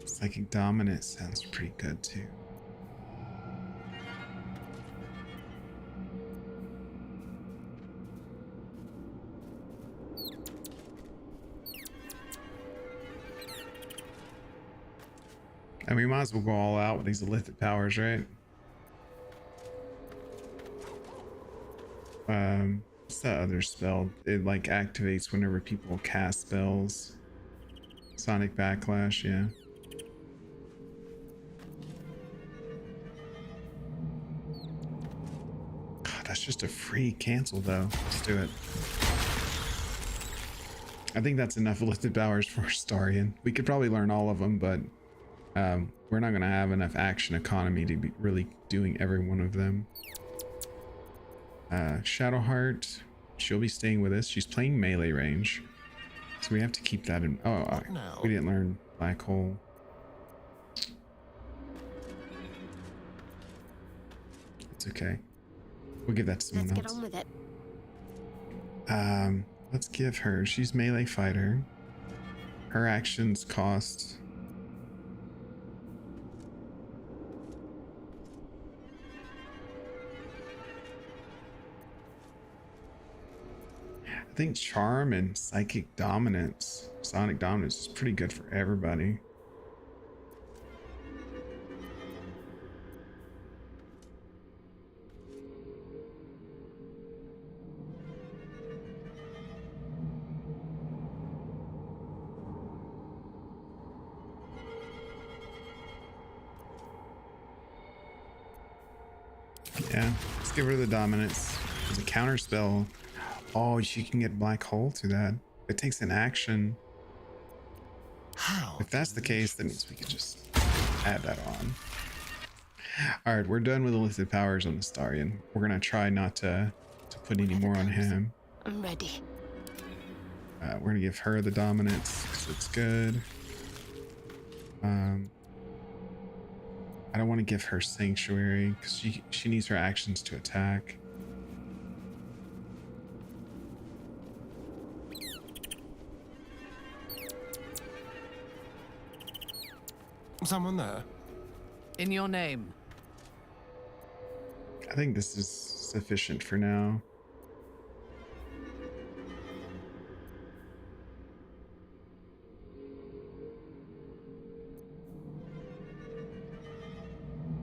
Psychic dominance sounds pretty good too. And we might as well go all out with these elithid powers, right? What's that other spell? It like activates whenever people cast spells. Sonic Backlash, yeah. God, that's just a free cancel though. Let's do it. I think that's enough elithid powers for Astarian. We could probably learn all of them, but we're not going to have enough action economy to be really doing every one of them. Shadowheart, she'll be staying with us. She's playing melee range, so we have to keep that in. Oh, we didn't learn Black Hole. It's okay. We'll give that to someone else. Let's get on with it. Let's give her. She's melee fighter. Her actions cost. I think charm and psychic dominance, sonic dominance is pretty good for everybody. Yeah, let's give her the dominance. There's a counter spell. Oh, she can get black hole to that. It takes an action. How? If that's the case, that means we could just add that on. All right, we're done with elithid powers on the Astarian. We're gonna try not to put any more on him. I'm ready. We're gonna give her the dominance because it's good. I don't want to give her sanctuary because she needs her actions to attack. Someone there? In your name. I think this is sufficient for now.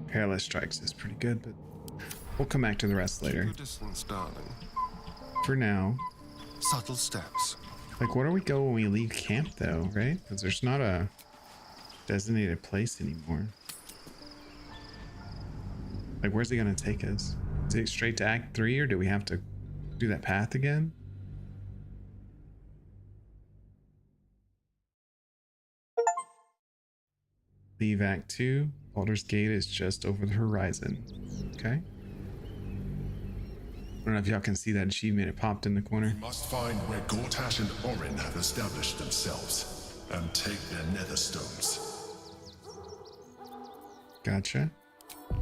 Perilous Strikes is pretty good, but we'll come back to the rest later. Distance, darling. For now. Subtle steps. Like, where do we go when we leave camp, though, right? Because there's not a designated place anymore. Like, where's he gonna take us? Is it straight to Act 3, or do we have to do that path again? Leave Act 2. Baldur's Gate is just over the horizon. Okay. I don't know if y'all can see that achievement. It popped in the corner. We must find where Gortash and Orin have established themselves and take their nether stones. Gotcha.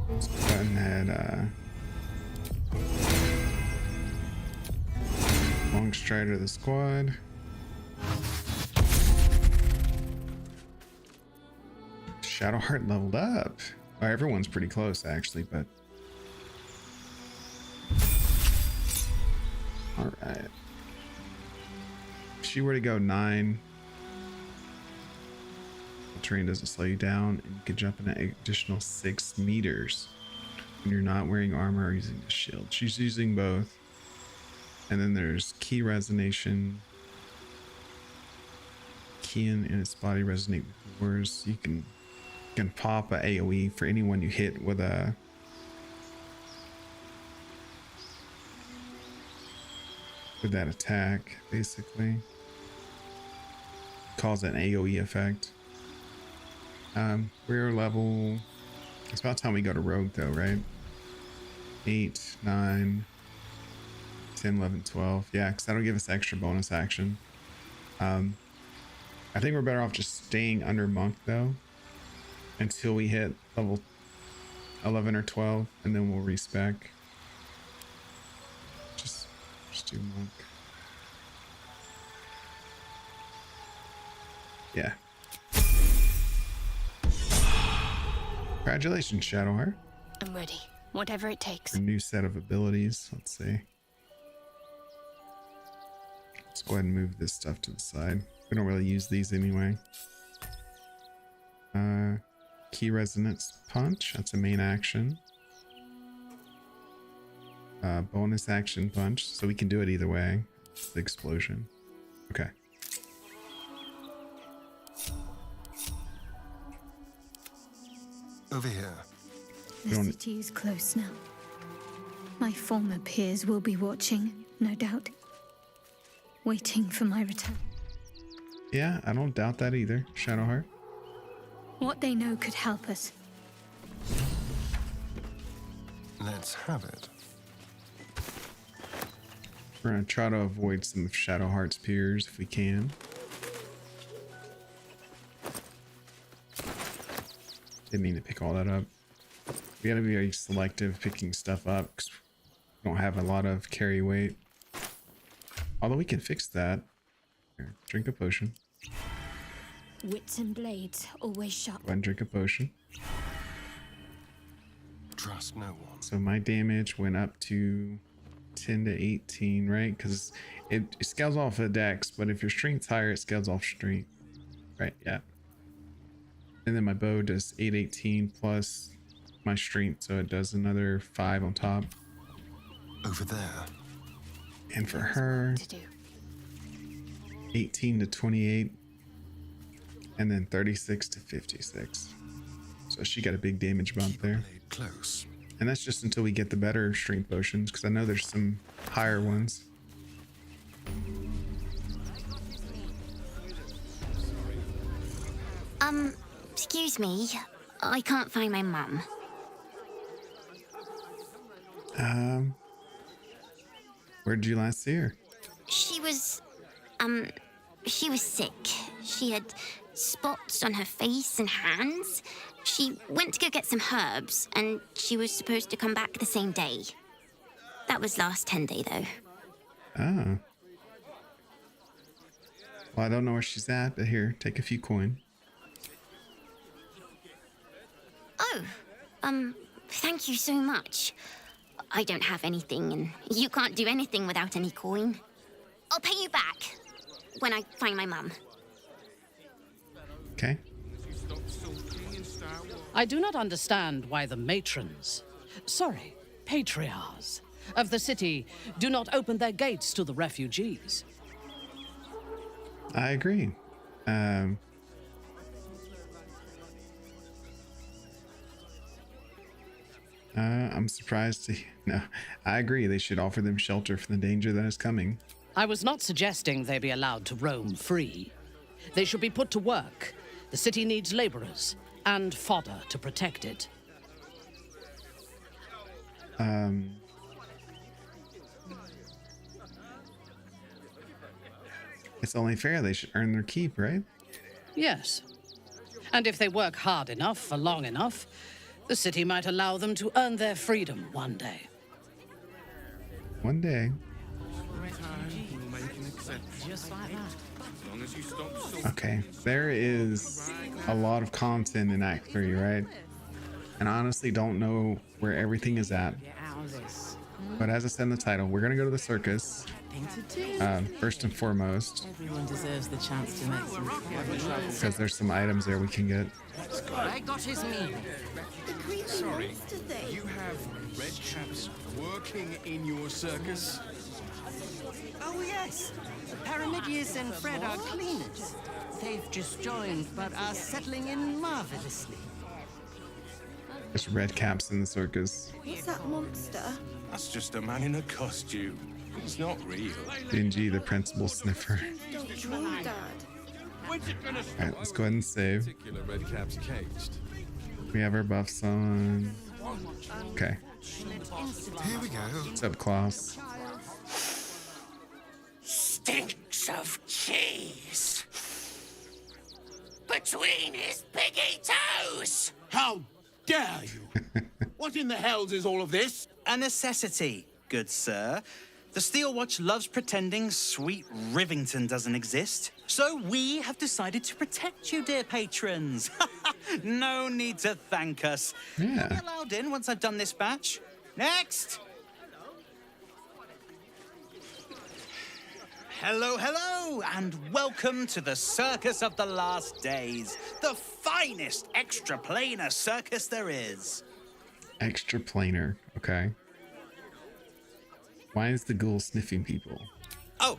Let's go ahead, long strider of the squad. Shadowheart leveled up. Oh, everyone's pretty close actually, but All right. If she were to go 9, the terrain doesn't slow you down, and you can jump an additional 6 meters when you're not wearing armor or using the shield. She's using both. And then there's key resonation. Key in its body resonate with yours. You can pop a AoE for anyone you hit with a that attack, basically. Calls it an AoE effect. We're level, it's about time we go to rogue though, right? 8, 9, 10, 11, 12. Yeah, because that'll give us extra bonus action. I think we're better off just staying under monk though until we hit level 11 or 12, and then we'll respec. Just do monk. Yeah. Congratulations, Shadowheart. I'm ready. Whatever it takes. A new set of abilities. Let's see. Let's go ahead and move this stuff to the side. We don't really use these anyway. Key resonance punch. That's a main action. Bonus action punch. So we can do it either way. It's the explosion. Okay. Over here. The city is close now. My former peers will be watching, no doubt. Waiting for my return. Yeah, I don't doubt that either, Shadowheart. What they know could help us. Let's have it. We're gonna try to avoid some of Shadowheart's peers if we can. Didn't mean to pick all that up. We gotta be very selective picking stuff up because we don't have a lot of carry weight. Although we can fix that. Here, drink a potion. Wits and blades, always sharp. Go ahead and drink a potion. Trust no one. So my damage went up to 10 to 18, right? Because it scales off of dex, but if your strength's higher, it scales off strength. Right, yeah. And then my bow does 818 plus my strength, so it does another 5 on top. Over there. And for her, 18 to 28, and then 36 to 56. So she got a big damage bump there. Close. And that's just until we get the better strength potions, because I know there's some higher ones. Excuse me. I can't find my mum. Where did you last see her? She was sick. She had spots on her face and hands. She went to go get some herbs, and she was supposed to come back the same day. That was last 10 day, though. Oh. Well, I don't know where she's at, but here, take a few coin. Oh, thank you so much. I don't have anything, and you can't do anything without any coin. I'll pay you back when I find my mum. Okay. I do not understand why the matrons, patriarchs of the city do not open their gates to the refugees. I agree. I'm surprised to... No, I agree. They should offer them shelter from the danger that is coming. I was not suggesting they be allowed to roam free. They should be put to work. The city needs laborers and fodder to protect it. It's only fair they should earn their keep, right? Yes. And if they work hard enough for long enough, the city might allow them to earn their freedom one day. One day. Okay, there is a lot of content in Act 3, right? And I honestly don't know where everything is at. But as I said in the title, we're gonna go to the circus. First and foremost, Everyone deserves the chance to make some progress. because there's some items there we can get. I got his meaning. Sorry, you have red chaps working in your circus? Oh, yes. Paramidius and Fred are cleaners. They've just joined, but are settling in marvelously. There's red caps in the circus. What's that monster? That's just a man in a costume. He's not real. Dingy, the principal sniffer. Don't mind, Dad. Alright, let's go ahead and save. Particular red caps caged. We have our buffs on. Okay. Here we go. What's up, Klaus? Stinks of cheese between his piggy toes. How dare you? What in the hells is all of this? A necessity, good sir. The Steel Watch loves pretending sweet Rivington doesn't exist. So we have decided to protect you, dear patrons. No need to thank us. Yeah. You'll be allowed in once I've done this batch. Next! Hello, hello, and welcome to the Circus of the Last Days, the finest extra-planar circus there is. Extra planar. Okay. Why is the ghoul sniffing people? Oh,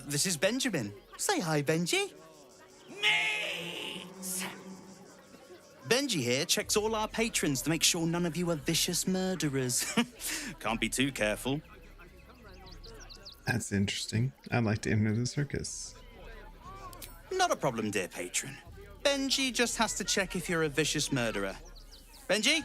this is Benjamin. Say hi, Benji. Benji here checks all our patrons to make sure none of you are vicious murderers. Can't be too careful. That's interesting. I'd like to enter the circus. Not a problem, dear patron. Benji just has to check if you're a vicious murderer. Benji?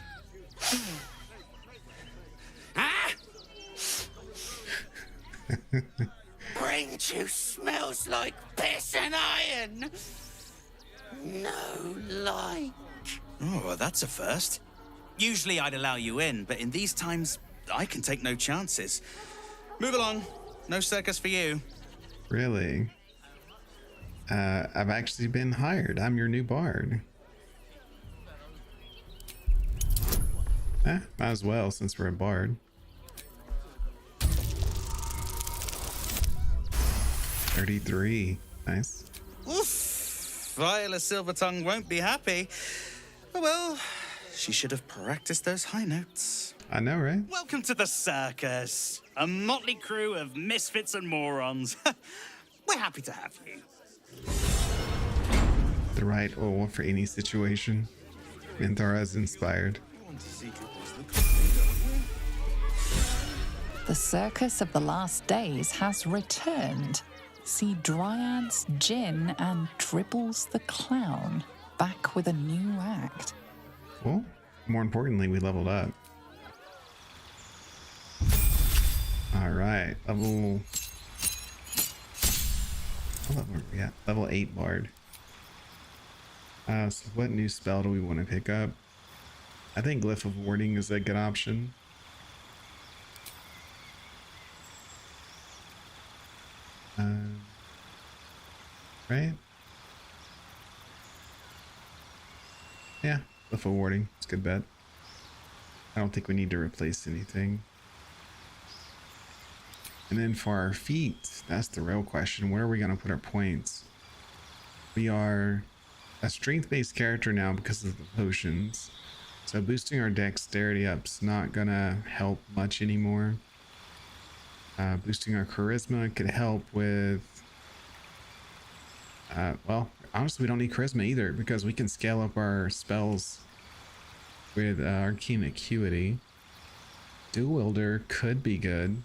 Brain juice smells like piss and iron. No light. Oh, well, that's a first. Usually I'd allow you in, but in these times, I can take no chances. Move along. No circus for you. Really? I've actually been hired. I'm your new bard. Might as well, since we're a bard. 33. Nice. Oof. Viola Silvertongue won't be happy. Oh, well, she should have practiced those high notes. I know, right? Welcome to the circus. A motley crew of misfits and morons. We're happy to have you. The right oil for any situation. Minthara is inspired. The Circus of the Last Days has returned. See Dryads, Jin, and Dribbles the Clown back with a new act. Well, more importantly, we leveled up. Alright, level... What level are we at? Level 8 bard. So what new spell do we want to pick up? I think Glyph of Warding is a good option. Right? Yeah, Glyph of Warding. It's a good bet. I don't think we need to replace anything. And then for our feet, that's the real question. Where are we going to put our points? We are a strength-based character now because of the potions. So boosting our dexterity up's not going to help much anymore. Boosting our charisma could help with... well, honestly, we don't need charisma either because we can scale up our spells with arcane acuity. Dual wielder could be good.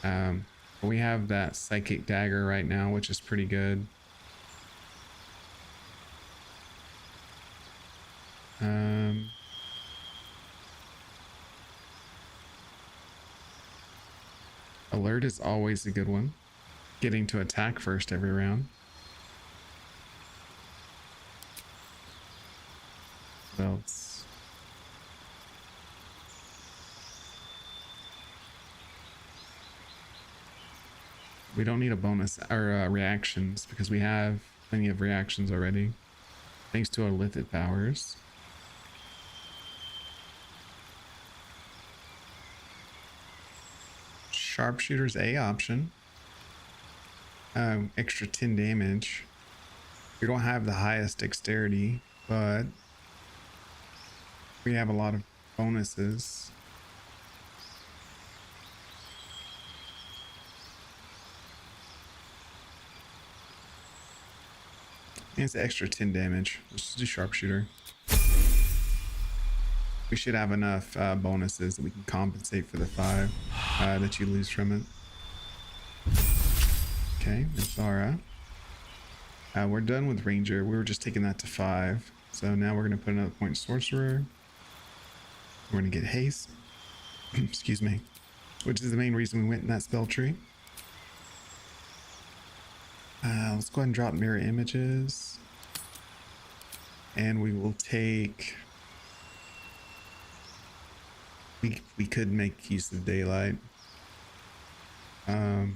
But we have that psychic dagger right now, which is pretty good. Alert is always a good one. Getting to attack first every round. What else? We don't need a bonus or reactions because we have plenty of reactions already. Thanks to our lithid powers. Sharpshooter's a option. Extra 10 damage. We don't have the highest dexterity, but we have a lot of bonuses. And it's extra 10 damage. Let's just do Sharpshooter. We should have enough bonuses that we can compensate for the 5 that you lose from it. Okay, Zara. We're done with Ranger. We were just taking that to 5. So now we're going to put another point in Sorcerer. We're going to get Haste. Excuse me. Which is the main reason we went in that spell tree. Let's go ahead and drop Mirror Images. And we will take... We could make use of Daylight. Yeah,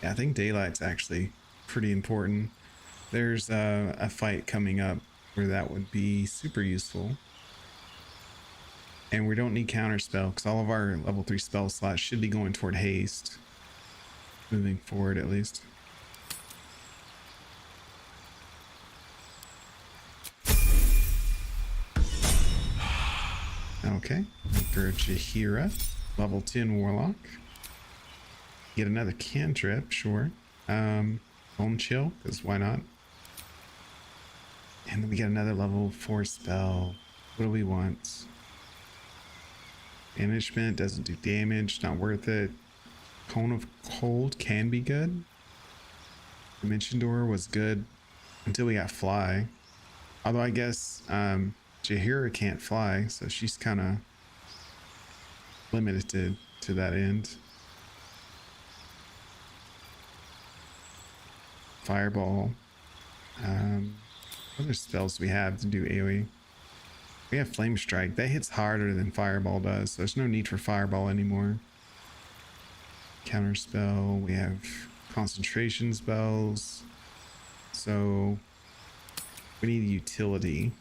I think Daylight's actually pretty important. There's a fight coming up where that would be super useful. And we don't need Counterspell because all of our level 3 spell slots should be going toward Haste. Moving forward, at least. Okay, after Jahira, level 10 Warlock. Get another cantrip, sure. Bone Chill, because why not? And then we get another level 4 spell. What do we want? Banishment doesn't do damage, not worth it. Cone of Cold can be good. Dimension Door was good until we got Fly. Although I guess Jahira can't fly, so she's kind of limited to that end. Fireball. What other spells do we have to do AoE? We have Flame Strike. That hits harder than Fireball does, so there's no need for Fireball anymore. Counter spell. We have concentration spells. So we need utility.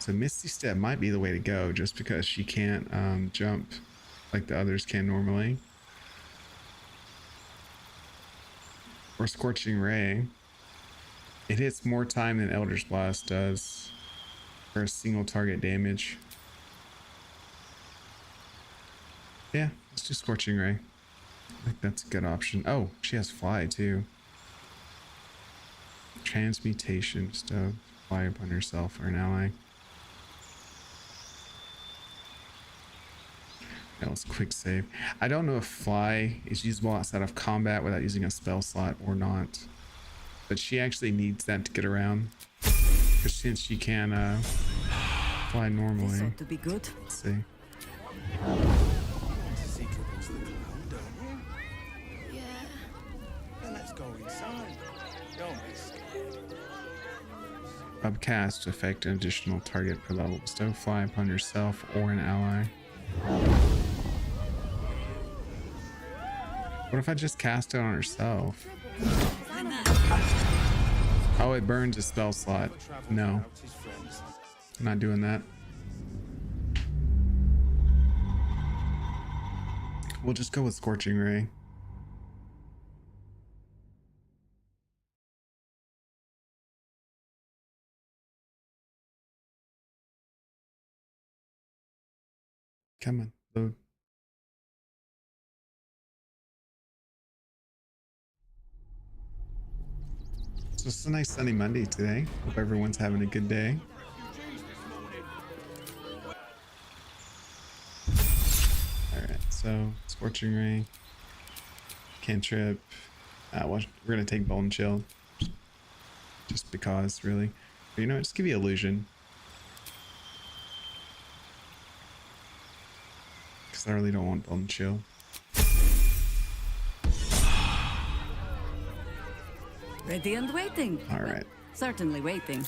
So Misty Step might be the way to go, just because she can't jump like the others can normally. Or Scorching Ray. It hits more time than Elder's Blast does for a single target damage. Yeah, let's do Scorching Ray. I think that's a good option. Oh, she has Fly too. Transmutation, just fly upon herself or an ally. Yeah, let's quick save. I don't know if Fly is usable outside of combat without using a spell slot or not. But she actually needs that to get around. Because since she can fly normally. This ought to be good. Let's see. Yeah. Then let's go inside. Don't be scared. Upcast to affect an additional target per level. Bestow Fly upon yourself or an ally. What if I just cast it on herself? Oh, it burns a spell slot. No. I'm not doing that. We'll just go with Scorching Ray. Come on, load. So it's a nice sunny Monday today. Hope everyone's having a good day. Alright, so Scorching Ray, cantrip. We're gonna take Bone Chill. Just because, really. But you know what, just give you Illusion. Because I really don't want Bone Chill. Ready and waiting. All right. Certainly waiting.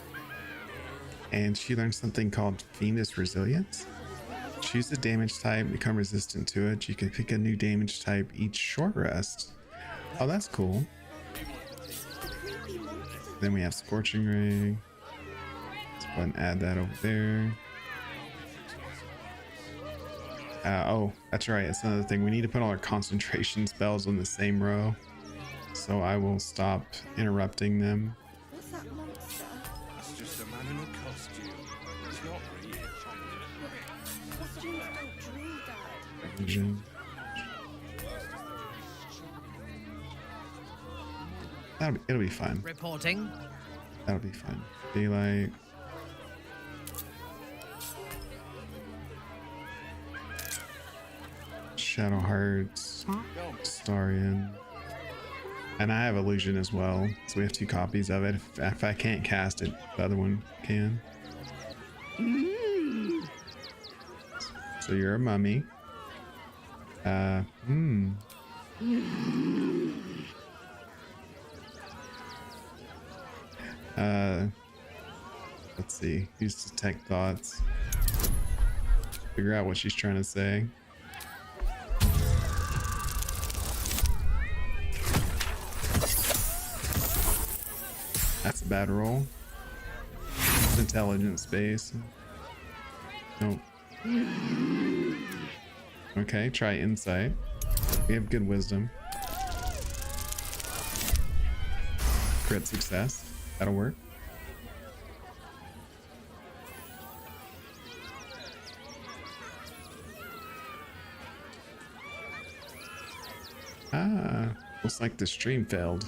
And she learned something called Fiendish Resilience. Choose a damage type, become resistant to it. You can pick a new damage type each short rest. Oh, that's cool. Then we have Scorching Ray. Let's go ahead and add that over there. Oh, that's right. That's another thing. We need to put all our concentration spells on the same row. So I will stop interrupting them. What's that monster? That's just a man in a costume. It's not real. Costumes don't dream, Dad. Vision. It'll be fine. Reporting. That'll be fine. Daylight. Shadow Hearts. Astarian. And I have Illusion as well. So we have 2 copies of it. If I can't cast it, the other one can. So you're a mummy. Let's see. Use detect thoughts. Figure out what she's trying to say. That's a bad roll. Intelligence base. Nope. Okay, try insight. We have good wisdom. Crit success. That'll work. Ah, looks like the stream failed.